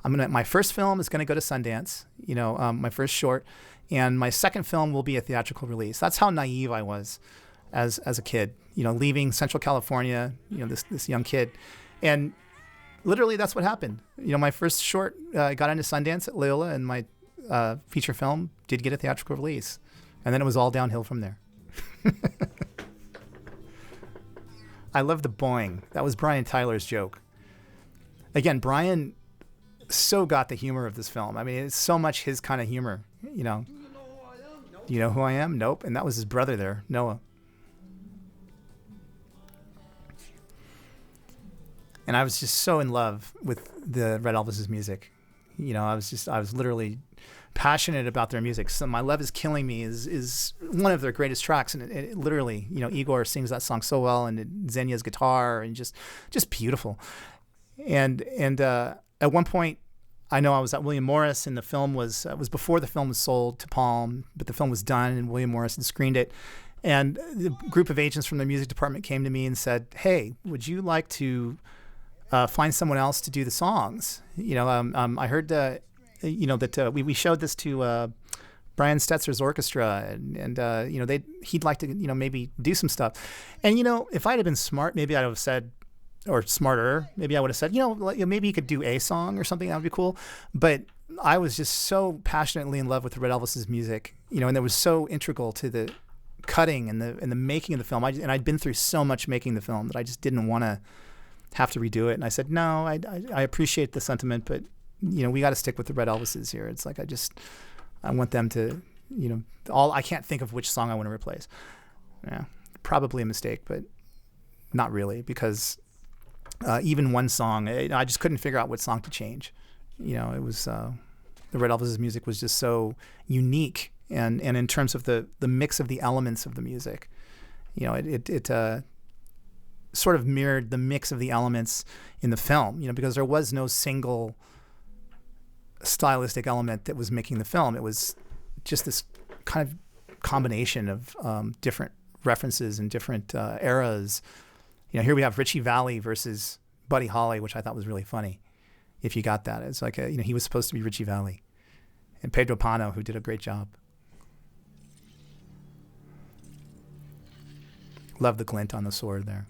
My first film is going to go to Sundance, my first short, and my second film will be a theatrical release. That's how naive I was as a kid, leaving Central California, this young kid. And literally that's what happened. My first short got into Sundance at Loyola, and my feature film did get a theatrical release. And then it was all downhill from there. I love the boing. That was Brian Tyler's joke. Again, Brian so got the humor of this film. I mean, it's so much his kind of humor, Do you know who I am? Nope. And that was his brother there, Noah. And I was just so in love with the Red Elvis's music. I was literally passionate about their music. So My Love Is Killing Me is one of their greatest tracks. And it literally, Igor sings that song so well, and Xenia's guitar, and just beautiful. And at one point, I know I was at William Morris, and the film was before the film was sold to Palm, but the film was done, and William Morris had screened it. And the group of agents from the music department came to me and said, "Hey, would you like to find someone else to do the songs?" I heard that we showed this to Brian Stetzer's orchestra, and he'd like to maybe do some stuff. And if I'd have been smart, maybe I'd have said. Or smarter, maybe I would have said, maybe you could do a song or something, that would be cool. But I was just so passionately in love with the Red Elvis's music, and it was so integral to the cutting and the making of the film. And I'd been through so much making the film that I just didn't want to have to redo it. And I said, no, I appreciate the sentiment, but we got to stick with the Red Elvis's here. It's like I want them to, I can't think of which song I want to replace. Yeah, probably a mistake, but not really, because. Even one song, I just couldn't figure out what song to change. It was the Red Elvis's music was just so unique, and in terms of the mix of the elements of the music, it sort of mirrored the mix of the elements in the film. Because there was no single stylistic element that was making the film. It was just this kind of combination of different references and different eras. Here we have Richie Valli versus Buddy Holly, which I thought was really funny. If you got that, it's like he was supposed to be Richie Valli, and Pedro Pano, who did a great job. Love the glint on the sword there.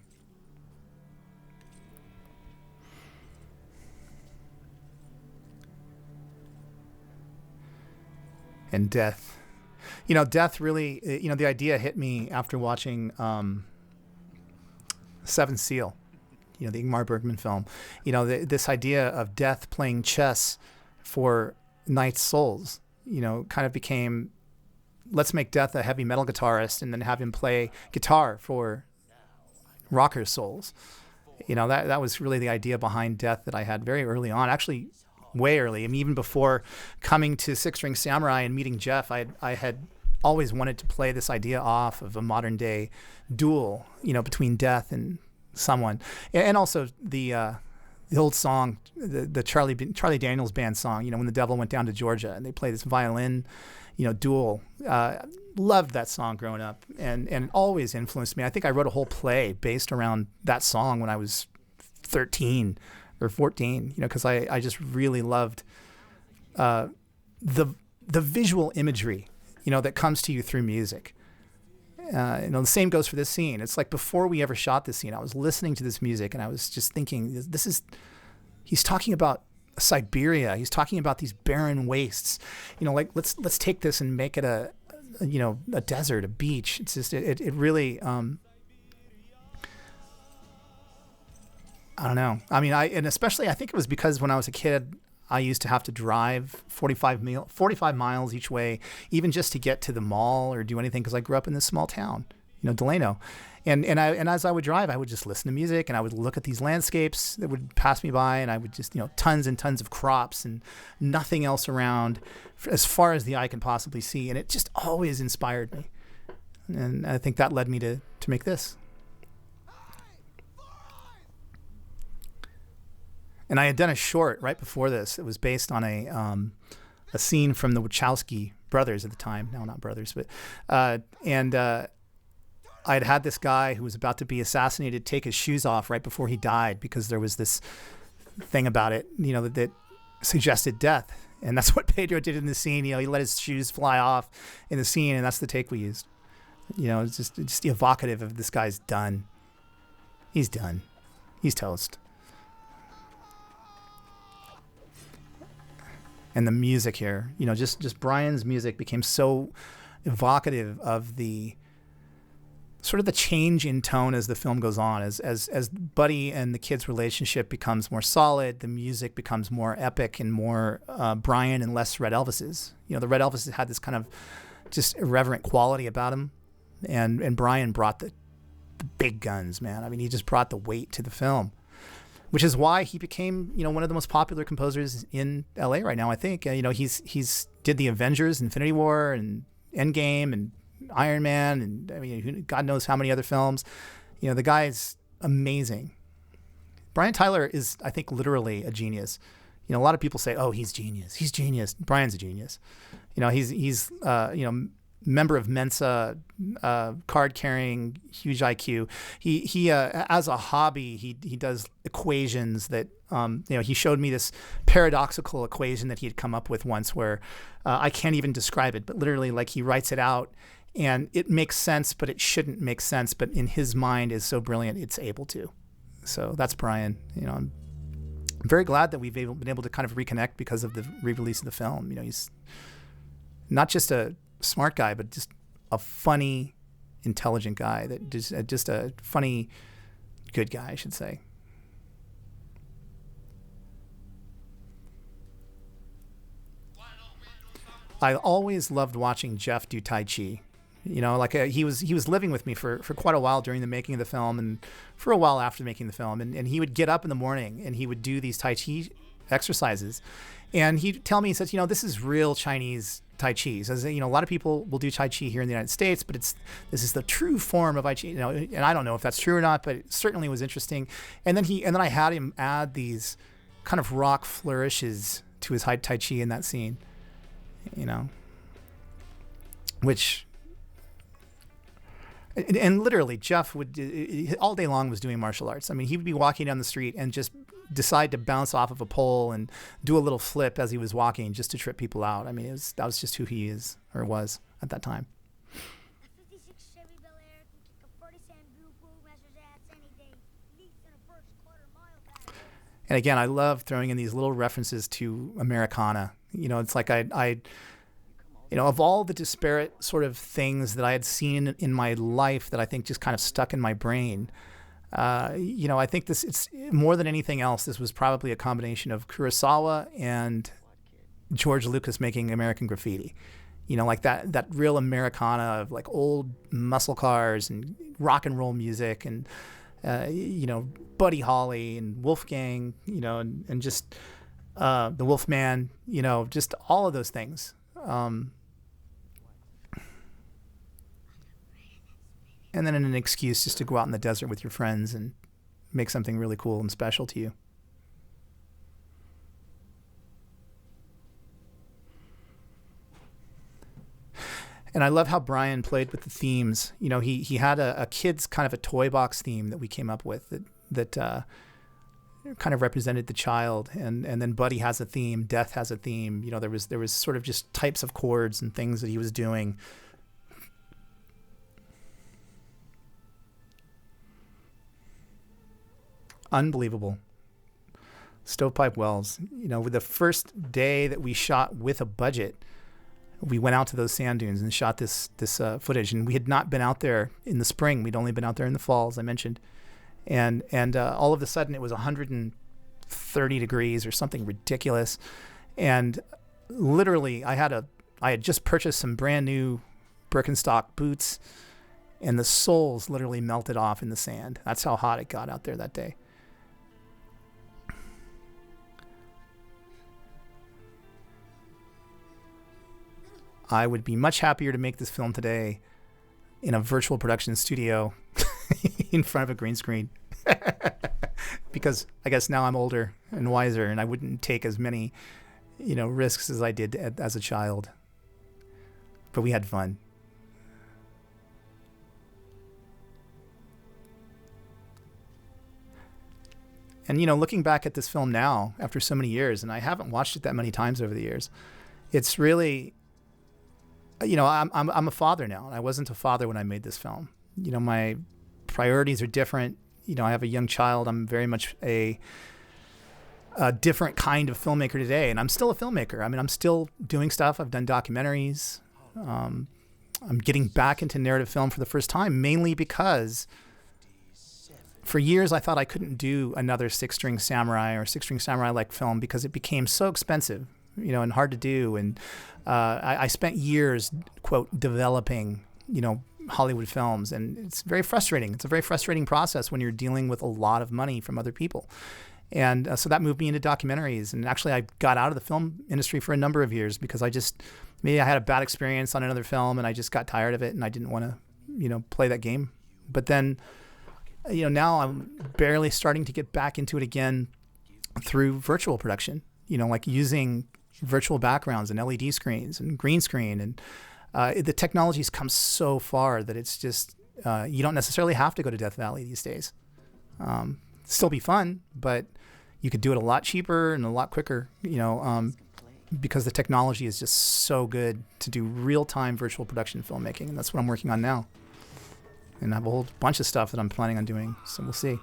And death. Death really. The idea hit me after watching. Seventh Seal, the Ingmar Bergman film. This idea of death playing chess for knights' souls, kind of became, let's make Death a heavy metal guitarist and then have him play guitar for rockers' souls. That was really the idea behind Death that I had very early on, actually way early. I mean, even before coming to Six String Samurai and meeting Jeff, I had always wanted to play this idea off of a modern day duel, between Death and someone, and also the old song, the Charlie Daniels Band song. You know, when the devil went down to Georgia, and they play this violin, duel. Loved that song growing up, and it always influenced me. I think I wrote a whole play based around that song when I was 13 or 14. Because I just really loved the visual imagery, that comes to you through music. The same goes for this scene. It's like before we ever shot this scene, I was listening to this music and I was just thinking, he's talking about Siberia. He's talking about these barren wastes. Let's take this and make it a desert, a beach. It's just, it really, I don't know. I mean, and especially I think it was because when I was a kid, I used to have to drive 45 miles each way, even just to get to the mall or do anything, because I grew up in this small town, Delano. And as I would drive, I would just listen to music and I would look at these landscapes that would pass me by, and I would just, tons and tons of crops and nothing else around as far as the eye can possibly see. And it just always inspired me. And I think that led me to make this. And I had done a short right before this. It was based on a scene from the Wachowski brothers at the time. No, not brothers, but I'd had this guy who was about to be assassinated take his shoes off right before he died, because there was this thing about it, that suggested death. And that's what Pedro did in the scene. He let his shoes fly off in the scene, and that's the take we used. It's just evocative of this guy's done. He's done. He's toast. And the music here, just Brian's music became so evocative of the sort of the change in tone as the film goes on. As Buddy and the kid's relationship becomes more solid, the music becomes more epic and more Brian and less Red Elvis's. The Red Elvis had this kind of just irreverent quality about him, and Brian brought the big guns, man. I mean, he just brought the weight to the film, which is why he became, one of the most popular composers in LA right now. I think, he's did the Avengers, Infinity War, and Endgame, and Iron Man, and I mean, God knows how many other films. The guy's amazing. Brian Tyler is, I think, literally a genius. A lot of people say, "Oh, he's genius. He's genius." Brian's a genius. He's member of Mensa, card carrying, huge IQ. He as a hobby, he does equations that, he showed me this paradoxical equation that he had come up with once, where I can't even describe it, but literally, like, he writes it out and it makes sense, but it shouldn't make sense, but in his mind is so brilliant it's able to. So that's Brian. I'm very glad that we've been able to kind of reconnect because of the re-release of the film. He's not just a smart guy, but just a funny, intelligent guy, that just a funny, good guy, I should say. I always loved watching Jeff do Tai Chi. He was living with me for quite a while during the making of the film, and for a while after making the film, and he would get up in the morning and he would do these Tai Chi exercises, and he'd tell me, he says, this is real Chinese Tai Chi. He says, a lot of people will do Tai Chi here in the United States, but this is the true form of Tai Chi, and I don't know if that's true or not, but it certainly was interesting. And then I had him add these kind of rock flourishes to his Tai Chi in that scene, which, and literally Jeff would all day long was doing martial arts. I mean, he would be walking down the street and just decide to bounce off of a pole and do a little flip as he was walking, just to trip people out. I mean, that was just who he is, or was, at that time. And again, I love throwing in these little references to Americana. It's like of all the disparate sort of things that I had seen in my life that I think just kind of stuck in my brain, I think it's more than anything else, this was probably a combination of Kurosawa and George Lucas making American Graffiti. Like that real Americana of like old muscle cars and rock and roll music, and Buddy Holly and Wolfgang, and just the Wolfman, just all of those things. And then an excuse just to go out in the desert with your friends and make something really cool and special to you. And I love how Brian played with the themes. You know, he had a kid's kind of a toy box theme that we came up with that kind of represented the child, and then Buddy has a theme, Death has a theme. You know, there was sort of just types of chords and things that he was doing. Unbelievable. Stovepipe Wells. You know, with the first day that we shot with a budget, we went out to those sand dunes and shot this footage, and we had not been out there in the spring. We'd only been out there in the fall, as I mentioned. And all of a sudden it was 130 degrees or something ridiculous. And literally I had just purchased some brand new Birkenstock boots, and the soles literally melted off in the sand. That's how hot it got out there that day. I would be much happier to make this film today in a virtual production studio in front of a green screen because I guess now I'm older and wiser, and I wouldn't take as many, you know, risks as I did as a child. But we had fun. And, you know, looking back at this film now after so many years, and I haven't watched it that many times over the years, it's really, you know, I'm a father now, and I wasn't a father when I made this film. You know, my priorities are different. You know, I have a young child. I'm very much a different kind of filmmaker today, and I'm still a filmmaker. I mean, I'm still doing stuff. I've done documentaries. I'm getting back into narrative film for the first time, mainly because for years I thought I couldn't do another Six String Samurai or Six String Samurai-like film because it became so expensive, you know, and hard to do. And I spent years, quote, developing, you know, Hollywood films, and it's very frustrating. It's a very frustrating process when you're dealing with a lot of money from other people. And so that moved me into documentaries. And actually I got out of the film industry for a number of years because maybe I had a bad experience on another film and I just got tired of it and I didn't want to, you know, play that game. But then, you know, now I'm barely starting to get back into it again through virtual production, you know, like using virtual backgrounds and LED screens and green screen. And the technology's come so far that it's just, you don't necessarily have to go to Death Valley these days. Still be fun, but you could do it a lot cheaper and a lot quicker, you know, because the technology is just so good to do real-time virtual production filmmaking. And that's what I'm working on now. And I have a whole bunch of stuff that I'm planning on doing, so we'll see.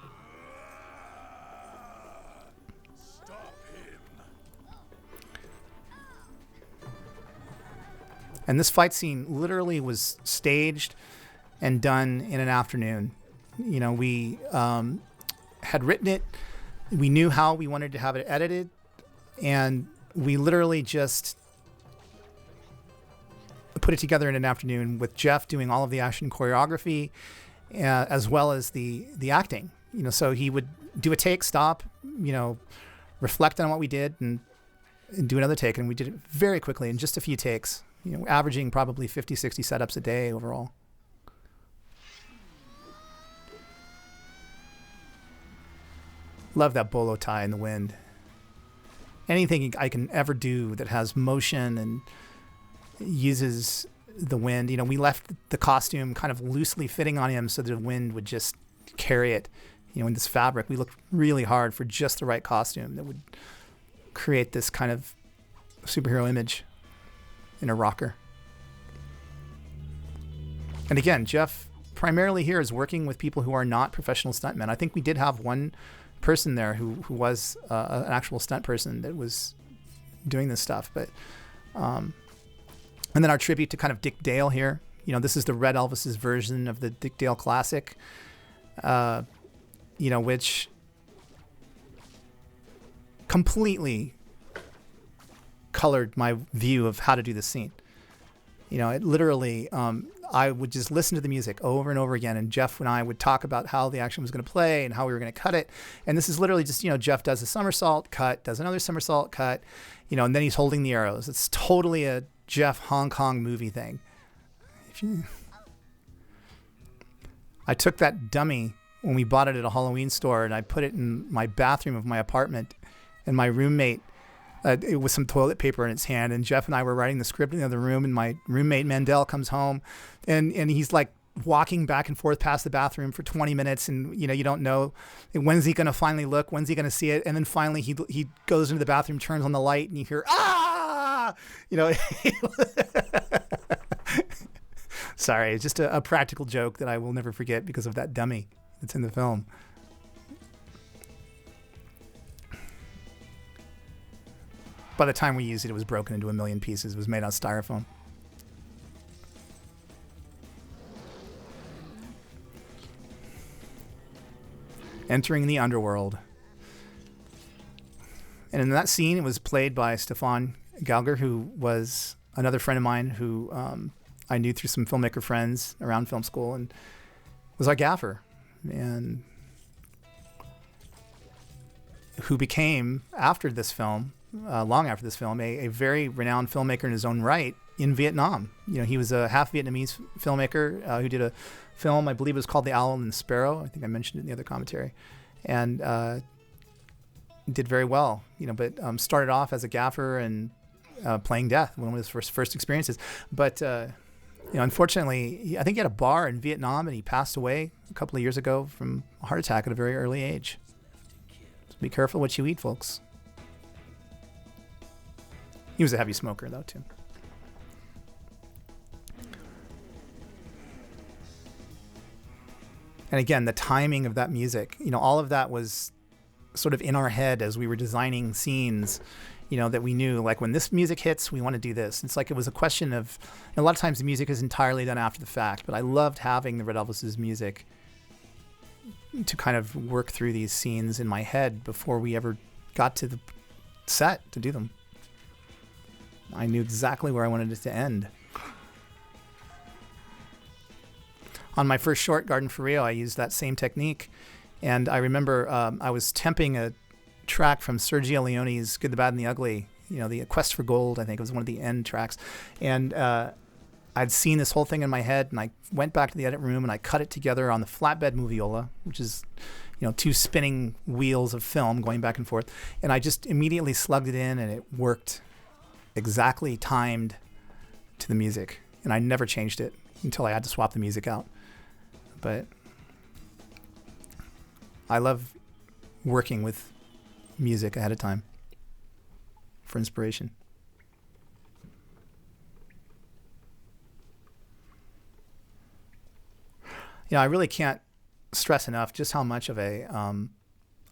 And this fight scene literally was staged and done in an afternoon. You know, we had written it. We knew how we wanted to have it edited. And we literally just put it together in an afternoon with Jeff doing all of the action choreography, as well as the acting. You know, so he would do a take, stop, you know, reflect on what we did, and do another take. And we did it very quickly in just a few takes, you know, averaging probably 50, 60 setups a day overall. Love that bolo tie in the wind. Anything I can ever do that has motion and uses the wind. You know, we left the costume kind of loosely fitting on him so the wind would just carry it. You know, in this fabric, we looked really hard for just the right costume that would create this kind of superhero image in a rocker. And again, Jeff primarily here is working with people who are not professional stuntmen. I think we did have one person there who was an actual stunt person that was doing this stuff. But and then our tribute to kind of Dick Dale here. You know, this is the Red Elvis's version of the Dick Dale classic, you know, which completely colored my view of how to do this scene. You know, it literally, I would just listen to the music over and over again, and Jeff and I would talk about how the action was going to play and how we were going to cut it. And this is literally just, you know, Jeff does a somersault, cut, does another somersault, cut, you know, and then he's holding the arrows. It's totally a Jeff Hong Kong movie thing. I took that dummy when we bought it at a Halloween store, and I put it in my bathroom of my apartment, and my roommate, it was some toilet paper in its hand, and Jeff and I were writing the script in the other room, and my roommate Mandel comes home, and he's like walking back and forth past the bathroom for 20 minutes, and you don't know when's he going to finally look, when's he going to see it, and then finally he goes into the bathroom, turns on the light, and you hear Sorry, it's just a practical joke that I will never forget because of that dummy that's in the film. By the time we used it was broken into a million pieces. It was made out of styrofoam. Entering the underworld. And in that scene, it was played by Stefan Gauger, who was another friend of mine who I knew through some filmmaker friends around film school, and was our gaffer, and who became, after this film, long after this film, a very renowned filmmaker in his own right in Vietnam. He was a half Vietnamese filmmaker who did a film, I believe it was called The Owl and the Sparrow. I think I mentioned it in the other commentary. And did very well, but started off as a gaffer and playing death, one of his first experiences. But unfortunately, I think he had a bar in Vietnam, and he passed away a couple of years ago from a heart attack at a very early age. So be careful what you eat, folks. He was a heavy smoker, though, too. And again, the timing of that music, all of that was sort of in our head as we were designing scenes, that we knew, like, when this music hits, we want to do this. It's like it was a question of, a lot of times the music is entirely done after the fact, but I loved having the Red Elvis's music to kind of work through these scenes in my head before we ever got to the set to do them. I knew exactly where I wanted it to end. On my first short, Garden for Rio, I used that same technique. And I remember I was temping a track from Sergio Leone's Good, the Bad, and the Ugly, the Quest for Gold, I think it was one of the end tracks. And I'd seen this whole thing in my head, and I went back to the edit room and I cut it together on the flatbed moviola, which is, two spinning wheels of film going back and forth. And I just immediately slugged it in, and it worked exactly timed to the music. And I never changed it until I had to swap the music out. But I love working with music ahead of time for inspiration. I really can't stress enough just how much of a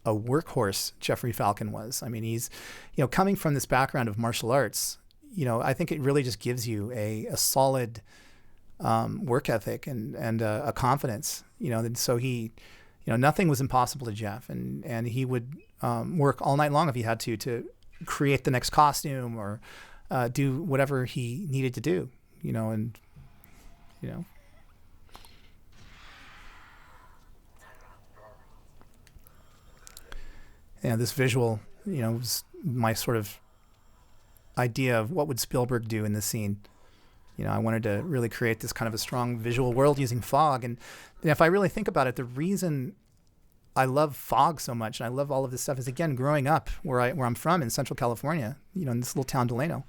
workhorse Jeffrey Falcon was. I mean, he's, coming from this background of martial arts, I think it really just gives you a solid work ethic and a confidence, and so he, nothing was impossible to Jeff, and he would work all night long if he had to create the next costume or do whatever he needed to do, this visual, was my sort of idea of what would Spielberg do in this scene. I wanted to really create this kind of a strong visual world using fog. And if I really think about it, the reason I love fog so much and I love all of this stuff is, again, growing up where I'm from in Central California, in this little town, Delano,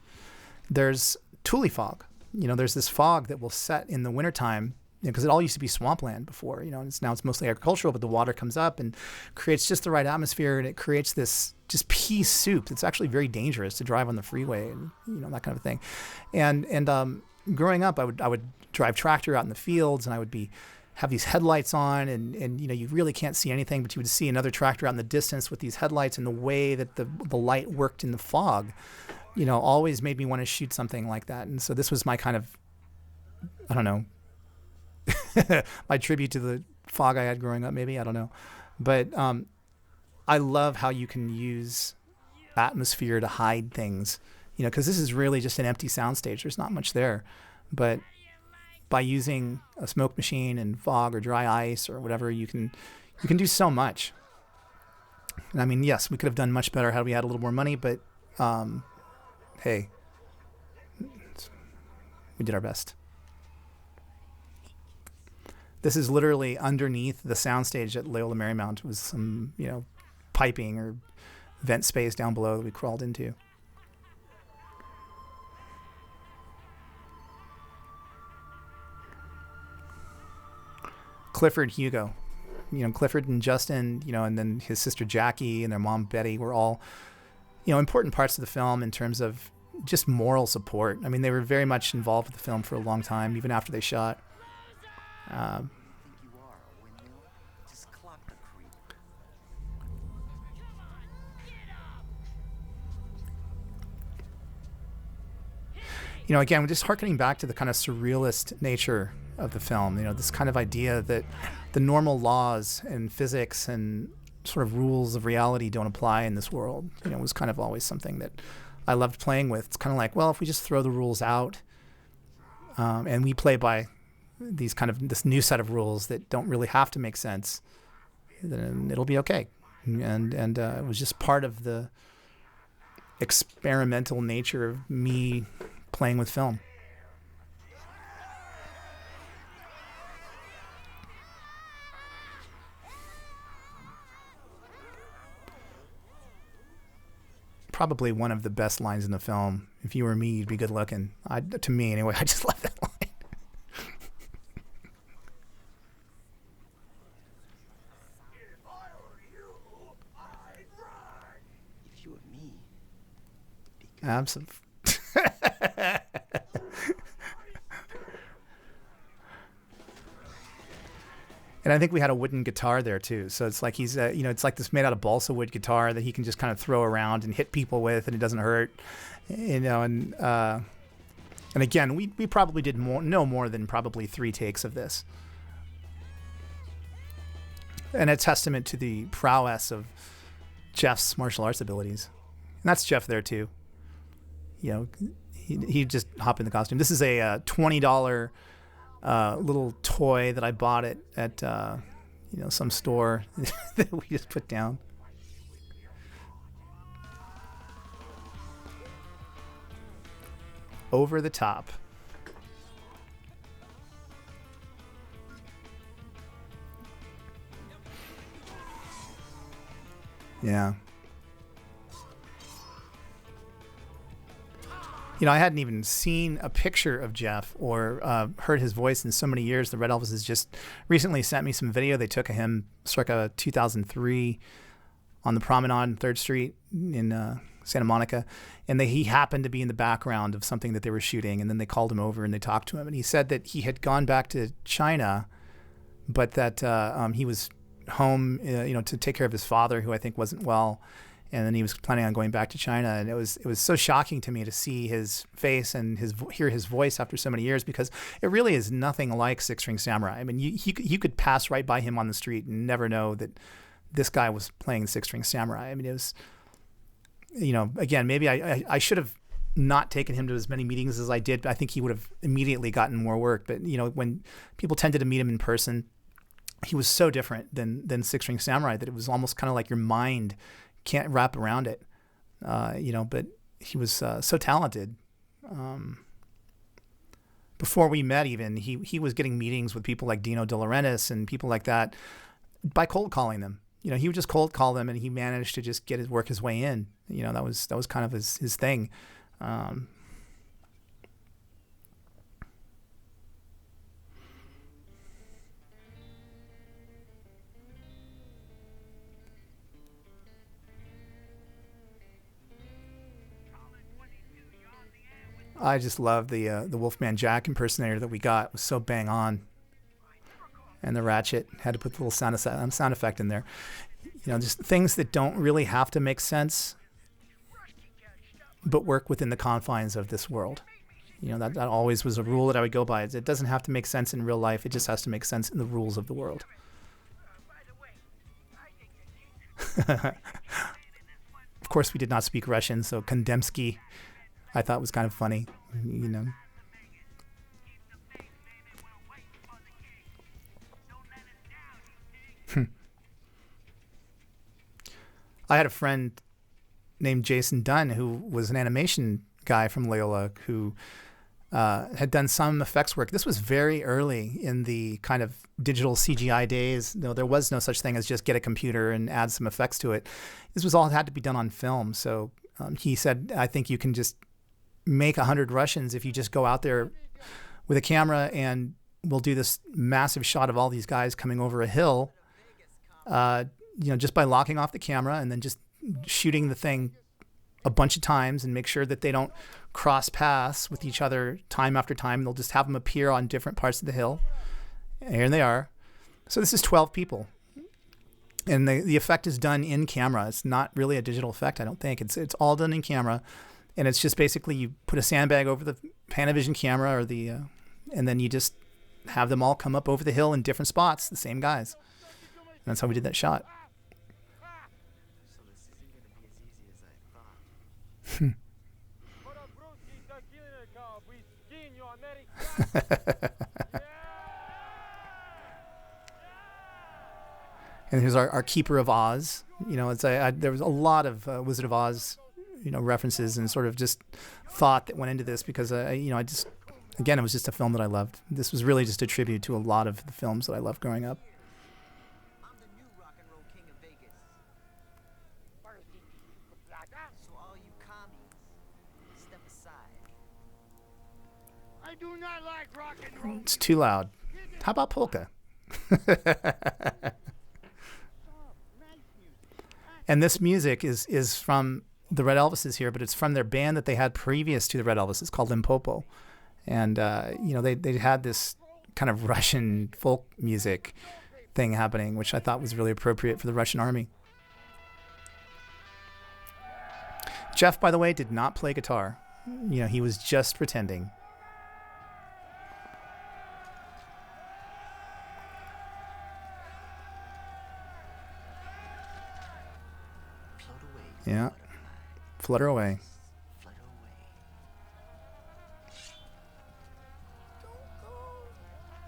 there's Thule fog. There's this fog that will set in the wintertime, because it all used to be swampland before, and now it's mostly agricultural, but the water comes up and creates just the right atmosphere, and it creates this just pea soup that's actually very dangerous to drive on the freeway, and that kind of thing. And growing up, I would drive tractor out in the fields, and I would have these headlights on, and you really can't see anything, but you would see another tractor out in the distance with these headlights, and the way that the light worked in the fog, always made me want to shoot something like that. And so this was my kind of, I don't know, my tribute to the fog I had growing up, maybe, I don't know. But I love how you can use atmosphere to hide things, because this is really just an empty soundstage. There's not much there. But by using a smoke machine and fog or dry ice or whatever, you can do so much. And I mean, yes, we could have done much better had we had a little more money, but hey, we did our best. This is literally underneath the soundstage at Loyola Marymount. It was some, piping or vent space down below that we crawled into. Clifford Hugo. Clifford and Justin, and then his sister Jackie and their mom Betty were all, important parts of the film in terms of just moral support. I mean, they were very much involved with the film for a long time, even after they shot. Again, just harkening back to the kind of surrealist nature of the film, this kind of idea that the normal laws and physics and sort of rules of reality don't apply in this world, was kind of always something that I loved playing with. It's kind of like, well, if we just throw the rules out and we play by this new set of rules that don't really have to make sense, then it'll be okay. And it was just part of the experimental nature of me playing with film. Probably one of the best lines in the film. If you were me, you'd be good looking. To me, anyway, I just love that line. If you were me, Absolutely. And I think we had a wooden guitar there too. So it's like he's, it's like this made out of balsa wood guitar that he can just kind of throw around and hit people with, and it doesn't hurt, And again, we probably did no more than probably 3 takes of this, and a testament to the prowess of Jeff's martial arts abilities. And that's Jeff there too. He just hopped in the costume. This is a $20 little toy that I bought at some store that we just put down. Over the top. Yeah. I hadn't even seen a picture of Jeff or heard his voice in so many years. The Red Elvis has just recently sent me some video they took of him circa 2003 on the promenade on 3rd Street in Santa Monica. And he happened to be in the background of something that they were shooting. And then they called him over and they talked to him. And he said that he had gone back to China, but that he was home, to take care of his father, who I think wasn't well. And then he was planning on going back to China, and it was so shocking to me to see his face and hear his voice after so many years, because it really is nothing like Six String Samurai. I mean, you could pass right by him on the street and never know that this guy was playing Six String Samurai. I mean, it was, again, maybe I should have not taken him to as many meetings as I did. I think he would have immediately gotten more work. But when people tended to meet him in person, he was so different than Six String Samurai that it was almost kind of like your mind can't wrap around it, but he was so talented. Before we met even, he was getting meetings with people like Dino De Laurentiis and people like that by cold calling them. He would just cold call them, and he managed to just work his way in. That was kind of his thing. I just love the Wolfman Jack impersonator that we got. It was so bang on. And the Ratchet had to put the little sound effect in there. Just things that don't really have to make sense, but work within the confines of this world. That always was a rule that I would go by. It doesn't have to make sense in real life. It just has to make sense in the rules of the world. Of course, we did not speak Russian, so Kondemsky I thought was kind of funny, I had a friend named Jason Dunn who was an animation guy from Loyola who had done some effects work. This was very early in the kind of digital CGI days. No, there was no such thing as just get a computer and add some effects to it. This was all had to be done on film. So he said, I think you can just make 100 Russians if you just go out there with a camera and we'll do this massive shot of all these guys coming over a hill, just by locking off the camera and then just shooting the thing a bunch of times and make sure that they don't cross paths with each other time after time. They'll just have them appear on different parts of the hill. And here they are. So this is 12 people. And the effect is done in camera. It's not really a digital effect, I don't think. It's all done in camera. And it's just basically you put a sandbag over the Panavision camera or and then you just have them all come up over the hill in different spots, the same guys. And that's how we did that shot. So this isn't gonna be as easy as I thought. And here's our Keeper of Oz. There was a lot of Wizard of Oz, references and sort of just thought that went into this because it was just a film that I loved. This was really just a tribute to a lot of the films that I loved growing up. I'm the new rock and roll king of Vegas. So all you commies, step aside. I do not like rock and roll. It's too loud. How about polka? And this music is from the Red Elvises here, but it's from their band that they had previous to the Red Elvis. It's called Limpopo. And, they had this kind of Russian folk music thing happening, which I thought was really appropriate for the Russian army. Jeff, by the way, did not play guitar. He was just pretending. Float away. Yeah. Flutter away. Flutter away.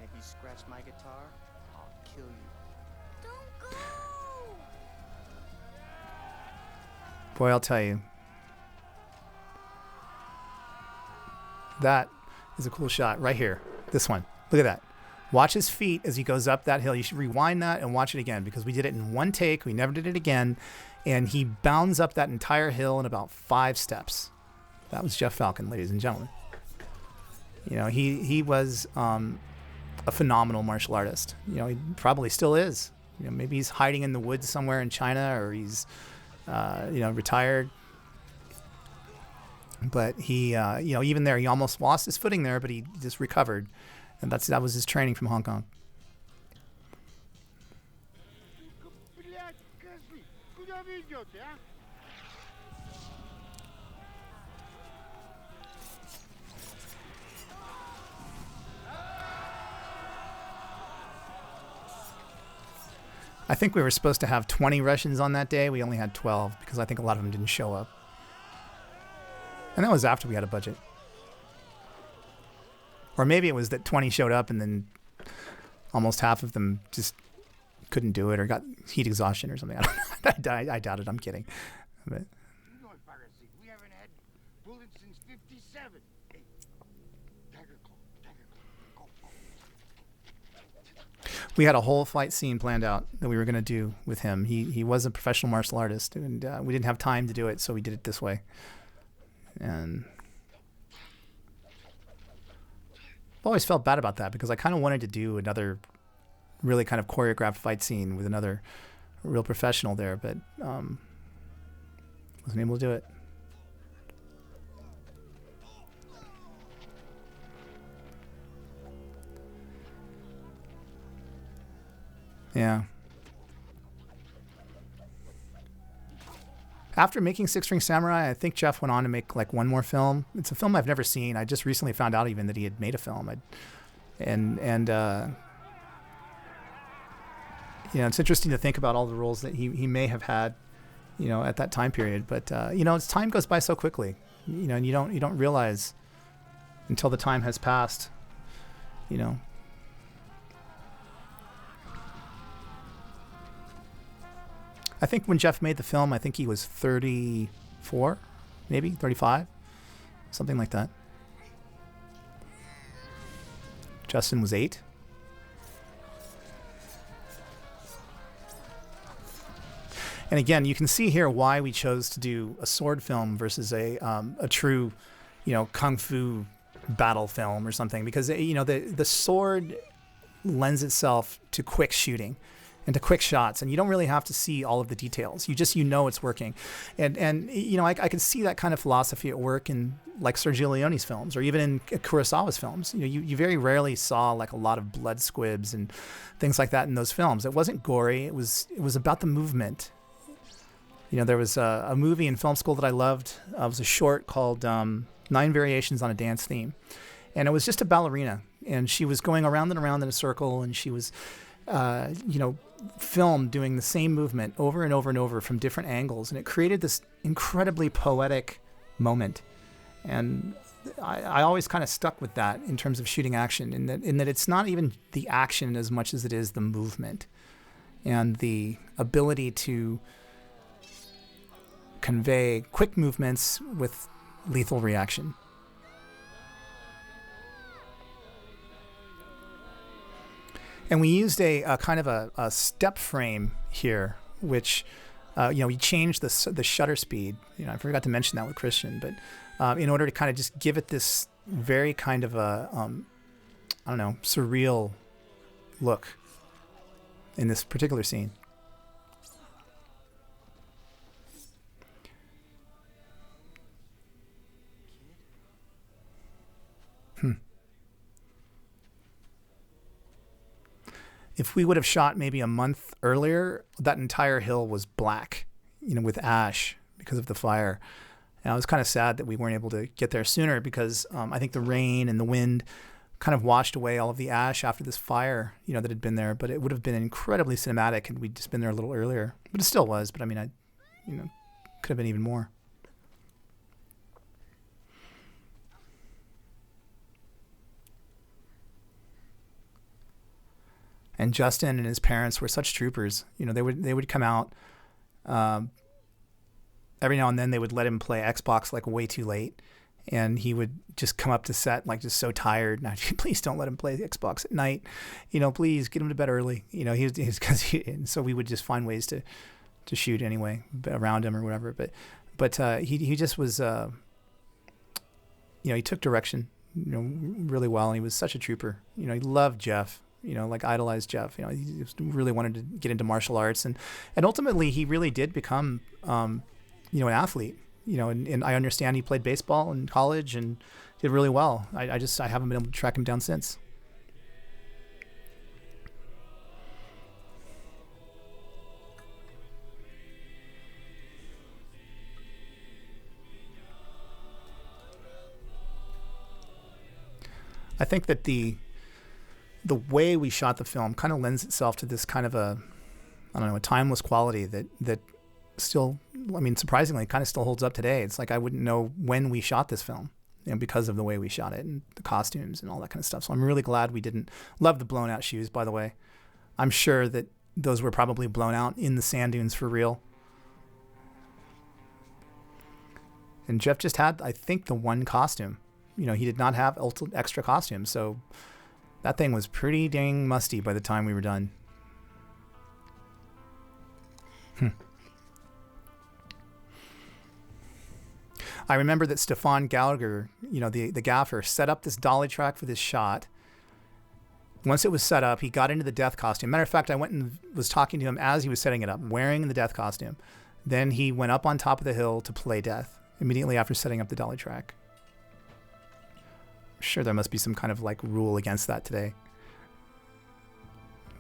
If you scratch my guitar, I'll kill you. Boy, I'll tell you. That is a cool shot right here. This one. Look at that. Watch his feet as he goes up that hill. You should rewind that and watch it again because we did it in one take. We never did it again. And he bounds up that entire hill in about 5 steps. That was Jeff Falcon, ladies and gentlemen. He was a phenomenal martial artist. He probably still is. Maybe he's hiding in the woods somewhere in China or he's, retired. But he, even there, he almost lost his footing there, but he just recovered. And that was his training from Hong Kong. I think we were supposed to have 20 Russians on that day. We only had 12 because I think a lot of them didn't show up. And that was after we had a budget. Or maybe it was that 20 showed up and then almost half of them just couldn't do it or got heat exhaustion or something. I don't know. I doubt it. I'm kidding. But We haven't had bullets since 57. Hey, Tiger Claw, go. we had a whole fight scene planned out that we were going to do with him. He was a professional martial artist, and we didn't have time to do it, so we did it this way. And I've always felt bad about that because I kind of wanted to do another really kind of choreographed fight scene with another real professional there, but wasn't able to do it. Yeah. After making Six String Samurai, I think Jeff went on to make like one more film. It's a film I've never seen. I just recently found out even that he had made a film. It's interesting to think about all the roles that he may have had, at that time period. But as time goes by so quickly, and you don't realize until the time has passed, I think when Jeff made the film, I think he was 34, maybe 35, something like that. Justin was 8. And again, you can see here why we chose to do a sword film versus a true, kung fu battle film or something, because the sword lends itself to quick shooting and to quick shots, and you don't really have to see all of the details. It's working, and I could see that kind of philosophy at work in like Sergio Leone's films, or even in Kurosawa's films. You very rarely saw like a lot of blood squibs and things like that in those films. It wasn't gory. It was about the movement. There was a movie in film school that I loved. It was a short called 9 Variations on a Dance Theme, and it was just a ballerina, and she was going around and around in a circle, and she was filmed doing the same movement over and over and over from different angles, and it created this incredibly poetic moment. And I always kind of stuck with that in terms of shooting action, in that it's not even the action as much as it is the movement and the ability to convey quick movements with lethal reaction. And we used a kind of a step frame here, which, we changed the shutter speed. I forgot to mention that with Christian, but in order to kind of just give it this very kind of a, surreal look in this particular scene. If we would have shot maybe a month earlier, that entire hill was black, with ash because of the fire. And I was kind of sad that we weren't able to get there sooner, because I think the rain and the wind kind of washed away all of the ash after this fire, that had been there. But it would have been incredibly cinematic had we just been there a little earlier. But it still was. But I mean, could have been even more. And Justin and his parents were such troopers. They would come out. Every now and then they would let him play Xbox like way too late, and he would just come up to set like just so tired. And please don't let him play the Xbox at night. Please get him to bed early. And so we would just find ways to shoot anyway around him or whatever. But he just was. He took direction really well, and he was such a trooper. He loved Jeff. Like idolized Jeff. He just really wanted to get into martial arts, and ultimately he really did become, an athlete. And I understand he played baseball in college and did really well. I haven't been able to track him down since. I think that the way we shot the film kind of lends itself to this kind of a timeless quality that still, surprisingly, kind of still holds up today. It's like I wouldn't know when we shot this film, because of the way we shot it and the costumes and all that kind of stuff. So I'm really glad we didn't. Love the blown out shoes, by the way. I'm sure that those were probably blown out in the sand dunes for real. And Jeff just had, I think, the one costume. He did not have extra costumes, so that thing was pretty dang musty by the time we were done. I remember that Stefan Gallagher, the gaffer, set up this dolly track for this shot. Once it was set up, he got into the death costume. Matter of fact, I went and was talking to him as he was setting it up, wearing the death costume. Then he went up on top of the hill to play death immediately after setting up the dolly track. I'm sure there must be some kind of like rule against that today.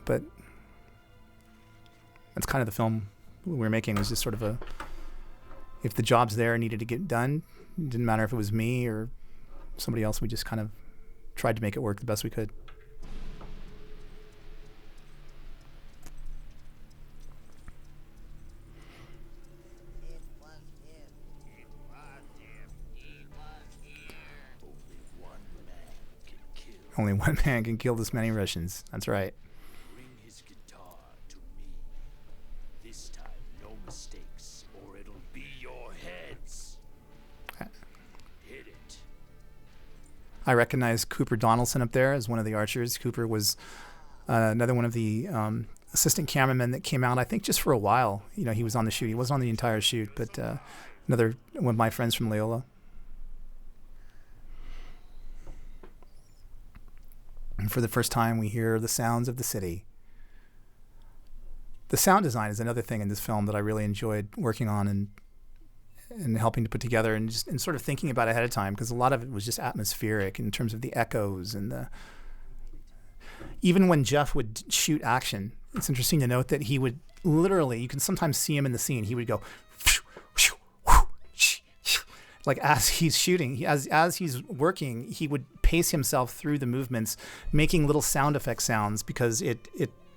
But that's kind of the film we were making, was just sort of if the job's there and needed to get done, it didn't matter if it was me or somebody else, we just kind of tried to make it work the best we could. Only one man can kill this many Russians. That's right. Bring his guitar to me. This time, no mistakes, or it'll be your heads. Hit it. I recognized Cooper Donaldson up there as one of the archers. Cooper was another one of the assistant cameramen that came out, I think, just for a while. You know, he was on the shoot. He wasn't on the entire shoot, but another one of my friends from Loyola. And for the first time, we hear the sounds of the city. The sound design is another thing in this film that I really enjoyed working on and helping to put together and sort of thinking about ahead of time, because a lot of it was just atmospheric in terms of the echoes and even when Jeff would shoot action, it's interesting to note that he would literally, you can sometimes see him in the scene, he would go like as he's shooting, as he's working, he would pace himself through the movements, making little sound effect sounds, because it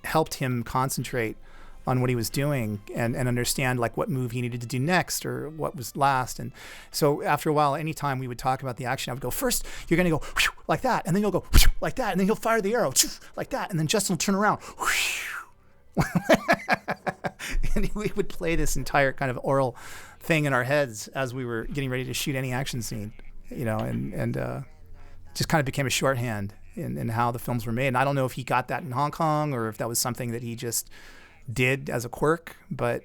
helped him concentrate on what he was doing and understand like what move he needed to do next or what was last. And so after a while, anytime we would talk about the action, I would go, first, you're going to go like that. And then you'll go like that. And then you'll fire the arrow like that. And then Justin will turn around. And we would play this entire kind of oral thing in our heads as we were getting ready to shoot any action scene, you know, and just kind of became a shorthand in how the films were made. And I don't know if he got that in Hong Kong or if that was something that he just did as a quirk, but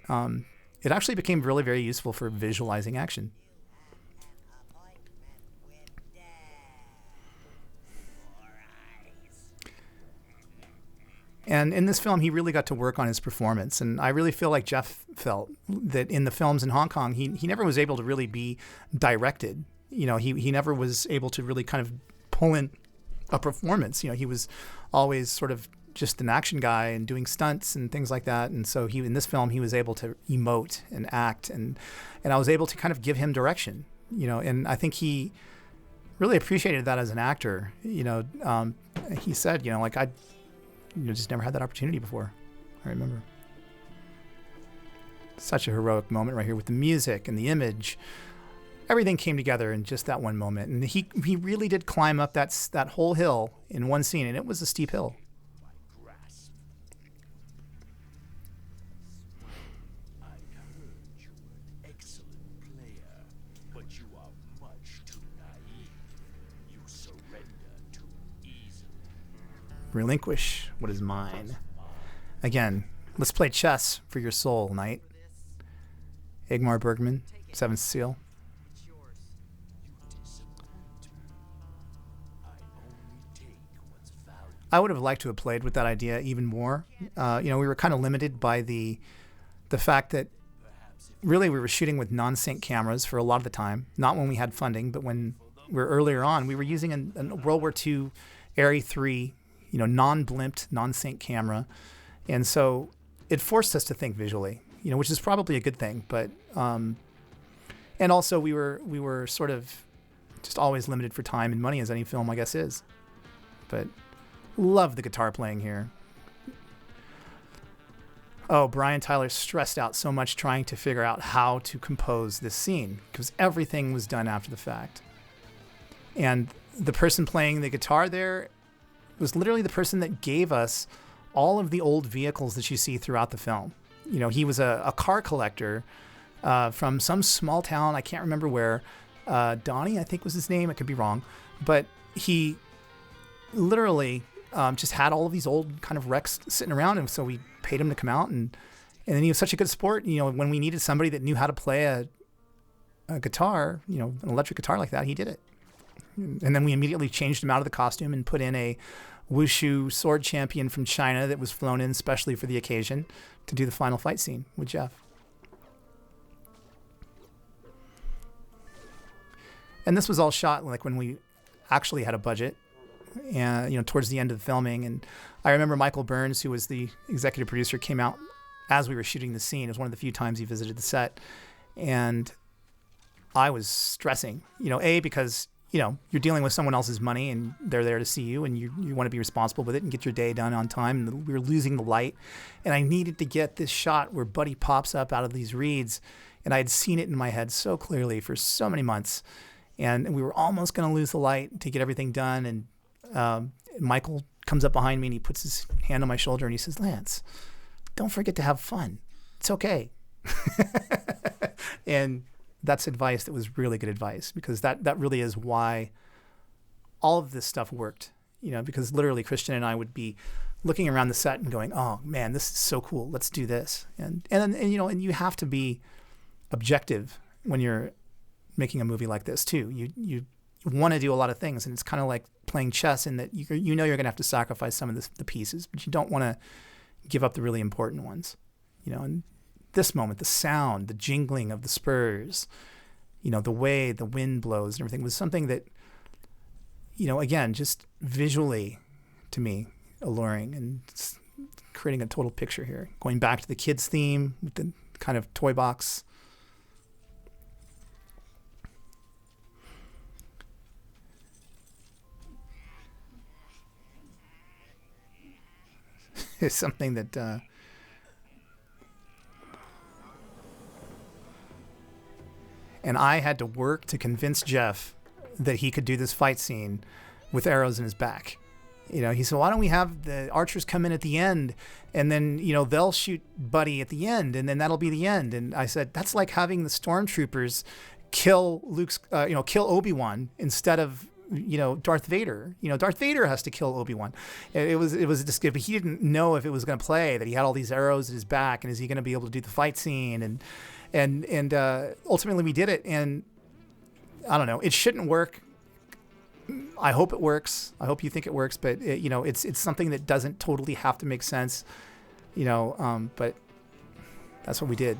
it actually became really very useful for visualizing action. And in this film, he really got to work on his performance. And I really feel like Jeff felt that in the films in Hong Kong, he never was able to really be directed. You know, he never was able to really kind of pull in a performance. You know, he was always sort of just an action guy and doing stunts and things like that. And so in this film, he was able to emote and act. And I was able to kind of give him direction, you know, and I think he really appreciated that as an actor. You know, he said, you know, like just never had that opportunity before. I remember. Such a heroic moment right here with the music and the image. Everything came together in just that one moment. And he really did climb up that whole hill in one scene, and it was a steep hill. I heard you were an excellent player, but you are much too naive. You surrender too easily. Relinquish what is mine. Again, let's play chess for your soul, knight. Ingmar Bergman, Seventh Seal. You disappoint me. I only take what's valuable. I would have liked to have played with that idea even more. You know, we were kind of limited by the fact that really we were shooting with non-sync cameras for a lot of the time. Not when we had funding, but when we were earlier on, we were using a World War II Arri 3, you know, non-blimped, non-sync camera. And so it forced us to think visually, you know, which is probably a good thing. But and also we were sort of just always limited for time and money, as any film I guess is. But love the guitar playing here. Oh, Brian Tyler stressed out so much trying to figure out how to compose this scene, because everything was done after the fact. And the person playing the guitar there was literally the person that gave us all of the old vehicles that you see throughout the film. You know, he was a car collector from some small town, I can't remember where. Donnie, I think was his name. I could be wrong. But he literally just had all of these old kind of wrecks sitting around him. So we paid him to come out. And then he was such a good sport. You know, when we needed somebody that knew how to play a guitar, you know, an electric guitar like that, he did it. And then we immediately changed him out of the costume and put in a wushu sword champion from China that was flown in specially for the occasion to do the final fight scene with Jeff. And this was all shot like when we actually had a budget, and you know, towards the end of the filming. And I remember Michael Burns, who was the executive producer, came out as we were shooting the scene. It was one of the few times he visited the set, and I was stressing, you know, because you know, you're dealing with someone else's money and they're there to see you, and you want to be responsible with it and get your day done on time. And we were losing the light, and I needed to get this shot where Buddy pops up out of these reeds, and I had seen it in my head so clearly for so many months, and we were almost going to lose the light to get everything done. And Michael comes up behind me and he puts his hand on my shoulder and he says, "Lance, don't forget to have fun. It's okay." And that's advice that was really good advice, because that really is why all of this stuff worked, because literally Christian and I would be looking around the set and going, oh man, this is so cool. Let's do this. And you have to be objective when you're making a movie like this too. You want to do a lot of things, and it's kind of like playing chess in that you're going to have to sacrifice some of the pieces, but you don't want to give up the really important ones. And this moment, the sound, the jingling of the spurs, the way the wind blows and everything was something that, again, just visually to me alluring and creating a total picture here. Going back to the kids' theme with the kind of toy box. Is something that and I had to work to convince Jeff that he could do this fight scene with arrows in his back. He said, why don't we have the archers come in at the end, and then they'll shoot Buddy at the end, and then that'll be the end. And I said, that's like having the stormtroopers kill kill Obi-Wan instead of Darth Vader. Darth Vader has to kill Obi-Wan. It was just, but he didn't know if it was going to play, that he had all these arrows in his back, and is he going to be able to do the fight scene? And ultimately we did it, and I don't know, it shouldn't work. I hope it works. I hope you think it works, but it's something that doesn't totally have to make sense, but that's what we did,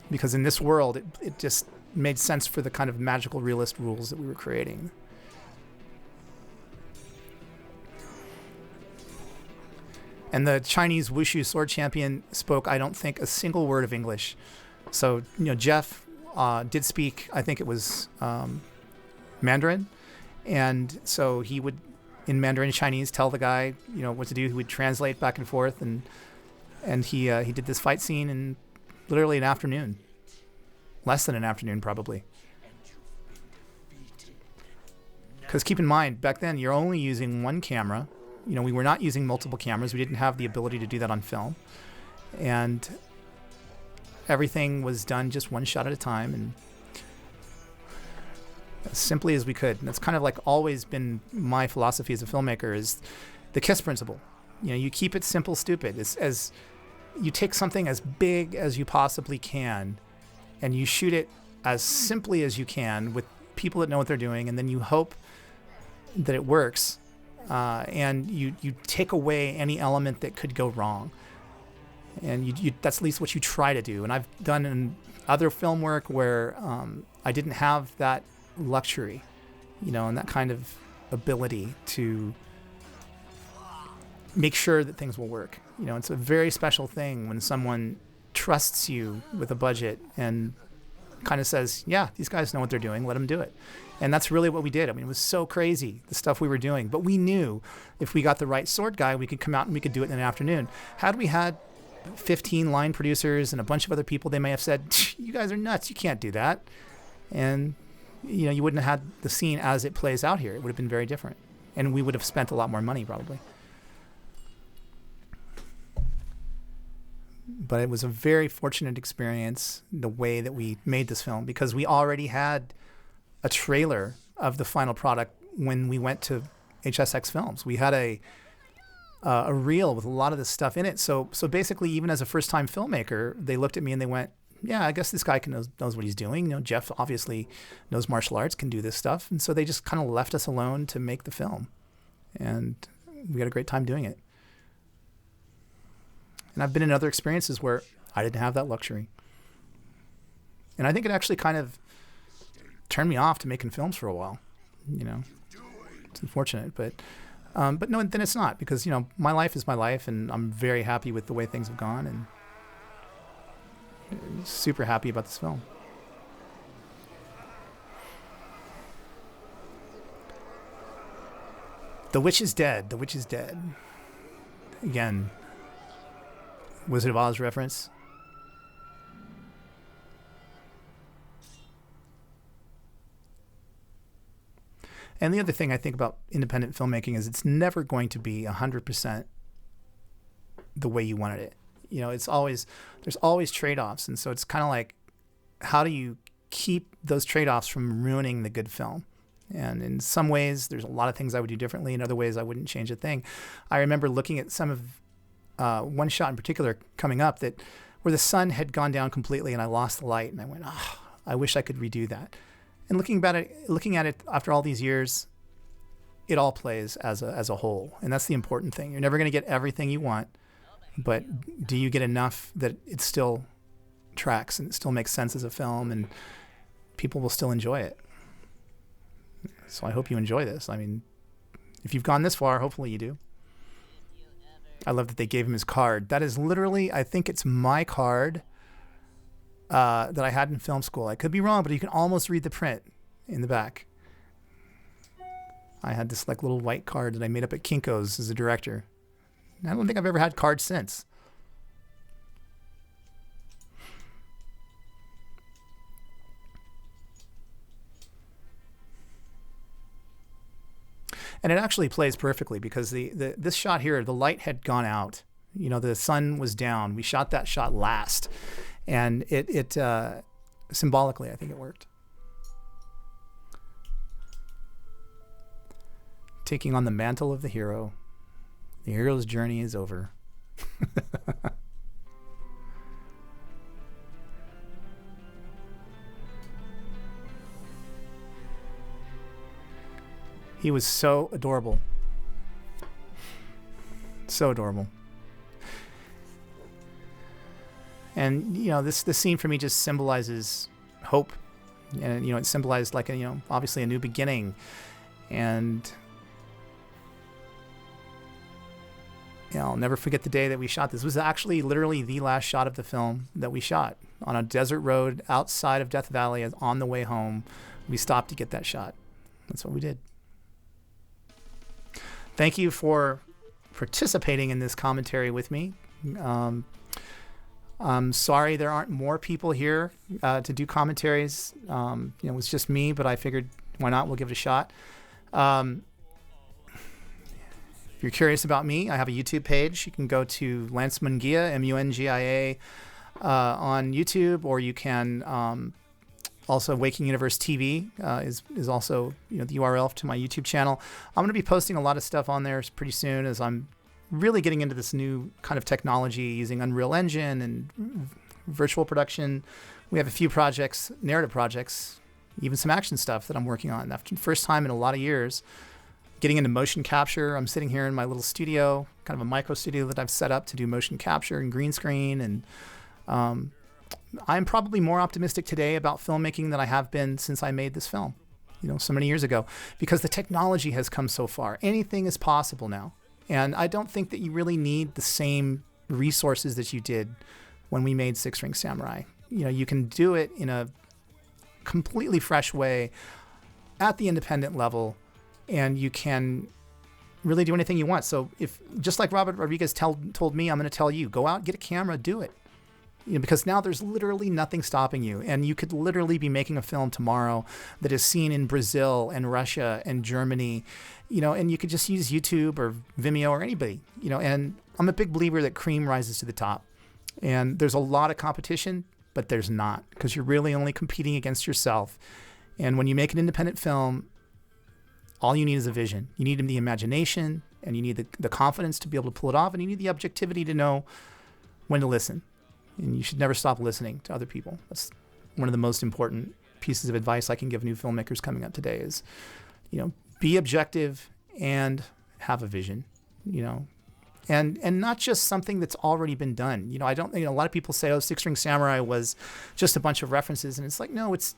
because in this world, it just made sense for the kind of magical realist rules that we were creating. And the Chinese Wushu sword champion spoke, I don't think, a single word of English. So, Jeff did speak, I think it was Mandarin. And so he would, in Mandarin Chinese, tell the guy, what to do. He would translate back and forth. And he did this fight scene in literally an afternoon. Less than an afternoon, probably. Because keep in mind, back then, you're only using one camera. We were not using multiple cameras. We didn't have the ability to do that on film. And everything was done just one shot at a time and as simply as we could. And that's kind of like always been my philosophy as a filmmaker, is the KISS principle. You keep it simple, stupid. It's as you take something as big as you possibly can and you shoot it as simply as you can with people that know what they're doing, and then you hope that it works. And you take away any element that could go wrong, and you that's at least what you try to do. And I've done in other film work where I didn't have that luxury, and that kind of ability to make sure that things will work. It's a very special thing when someone trusts you with a budget and kind of says, yeah, these guys know what they're doing, let them do it. And that's really what we did. I mean, it was so crazy, the stuff we were doing. But we knew if we got the right sword guy, we could come out and we could do it in an afternoon. Had we had 15 line producers and a bunch of other people, they may have said, you guys are nuts, you can't do that. And, you wouldn't have had the scene as it plays out here. It would have been very different. And we would have spent a lot more money, probably. But it was a very fortunate experience, the way that we made this film, because we already had a trailer of the final product when we went to HSX Films. We had a reel with a lot of this stuff in it. So basically, even as a first-time filmmaker, they looked at me and they went, yeah, I guess this guy knows what he's doing. Jeff obviously knows martial arts, can do this stuff. And so they just kind of left us alone to make the film. And we had a great time doing it. And I've been in other experiences where I didn't have that luxury. And I think it actually kind of turned me off to making films for a while. It's unfortunate, but no, then it's not, because my life is my life, and I'm very happy with the way things have gone, and super happy about this film. The Witch is Dead. The Witch is Dead. Again, Wizard of Oz reference. And the other thing I think about independent filmmaking is it's never going to be 100% the way you wanted it. There's always trade-offs. And so it's kind of like, how do you keep those trade-offs from ruining the good film? And in some ways, there's a lot of things I would do differently. In other ways, I wouldn't change a thing. I remember looking at some of one shot in particular coming up that where the sun had gone down completely and I lost the light. And I went, oh, I wish I could redo that. And looking at it after all these years, it all plays as a whole. And that's the important thing. You're never going to get everything you want, but do you get enough that it still tracks and it still makes sense as a film and people will still enjoy it? So I hope you enjoy this. I mean, if you've gone this far, hopefully you do. I love that they gave him his card. That is literally, I think it's my card that I had in film school. I could be wrong, but you can almost read the print in the back. I had this like little white card that I made up at Kinko's as a director. I don't think I've ever had cards since. And it actually plays perfectly because this shot here, the light had gone out. You know, the sun was down. We shot that shot last. And it symbolically, I think it worked. Taking on the mantle of the hero. The hero's journey is over. He was so adorable. So adorable. And, you know, this scene for me just symbolizes hope. And, you know, it symbolized like, obviously a new beginning. And, I'll never forget the day that we shot this. This was actually literally the last shot of the film that we shot on a desert road outside of Death Valley. On the way home, we stopped to get that shot. That's what we did. Thank you for participating in this commentary with me. I'm sorry there aren't more people here to do commentaries. It was just me, but I figured why not? We'll give it a shot. If you're curious about me, I have a YouTube page. You can go to Lance Mungia, M-U-N-G-I-A, on YouTube, or you can also Waking Universe TV is also the URL to my YouTube channel. I'm going to be posting a lot of stuff on there pretty soon as I'm really getting into this new kind of technology using Unreal Engine and virtual production. We have a few projects, narrative projects, even some action stuff that I'm working on. That's the first time in a lot of years getting into motion capture. I'm sitting here in my little studio, kind of a micro studio that I've set up to do motion capture and green screen. And I'm probably more optimistic today about filmmaking than I have been since I made this film, so many years ago, because the technology has come so far. Anything is possible now. And I don't think that you really need the same resources that you did when we made Six Ring Samurai. You can do it in a completely fresh way at the independent level, and you can really do anything you want. So if, just like Robert Rodriguez told me, I'm going to tell you, go out, get a camera, do it. Because now there's literally nothing stopping you. And you could literally be making a film tomorrow that is seen in Brazil and Russia and Germany, and you could just use YouTube or Vimeo or anybody, and I'm a big believer that cream rises to the top. And there's a lot of competition, but there's not, because you're really only competing against yourself. And when you make an independent film, all you need is a vision. You need the imagination, and you need the confidence to be able to pull it off, and you need the objectivity to know when to listen. And you should never stop listening to other people. That's one of the most important pieces of advice I can give new filmmakers coming up today is, be objective and have a vision, and not just something that's already been done. I don't, a lot of people say, oh, Six Ring Samurai was just a bunch of references. And it's like, no, it's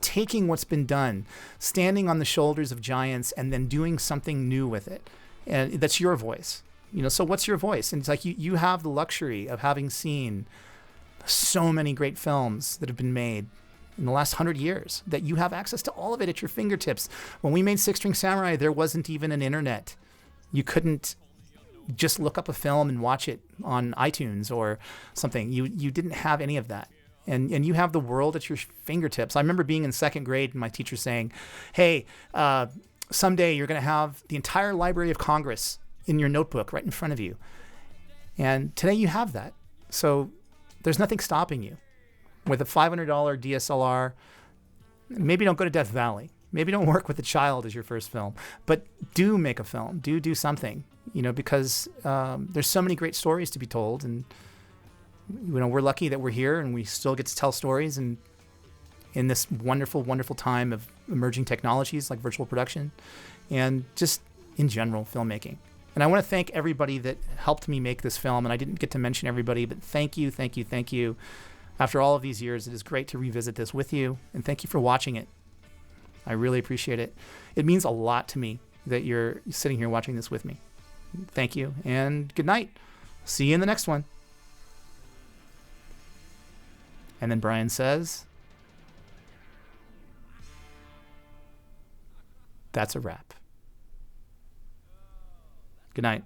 taking what's been done, standing on the shoulders of giants, and then doing something new with it. And that's your voice, so what's your voice? And it's like, you have the luxury of having seen so many great films that have been made in the last 100 years that you have access to all of it at your fingertips. When we made Six Ring Samurai, there wasn't even an internet. You couldn't just look up a film and watch it on iTunes or something. You didn't have any of that. And you have the world at your fingertips. I remember being in second grade and my teacher saying, hey, someday you're going to have the entire Library of Congress in your notebook right in front of you. And today you have that. So there's nothing stopping you. With a $500 DSLR, maybe don't go to Death Valley. Maybe don't work with a child as your first film, but do make a film. Do something, because there's so many great stories to be told, and we're lucky that we're here and we still get to tell stories, and in this wonderful, wonderful time of emerging technologies like virtual production, and just in general filmmaking. And I want to thank everybody that helped me make this film. And I didn't get to mention everybody, but thank you, thank you, thank you. After all of these years, it is great to revisit this with you. And thank you for watching it. I really appreciate it. It means a lot to me that you're sitting here watching this with me. Thank you, and good night. See you in the next one. And then Brian says, that's a wrap. Good night.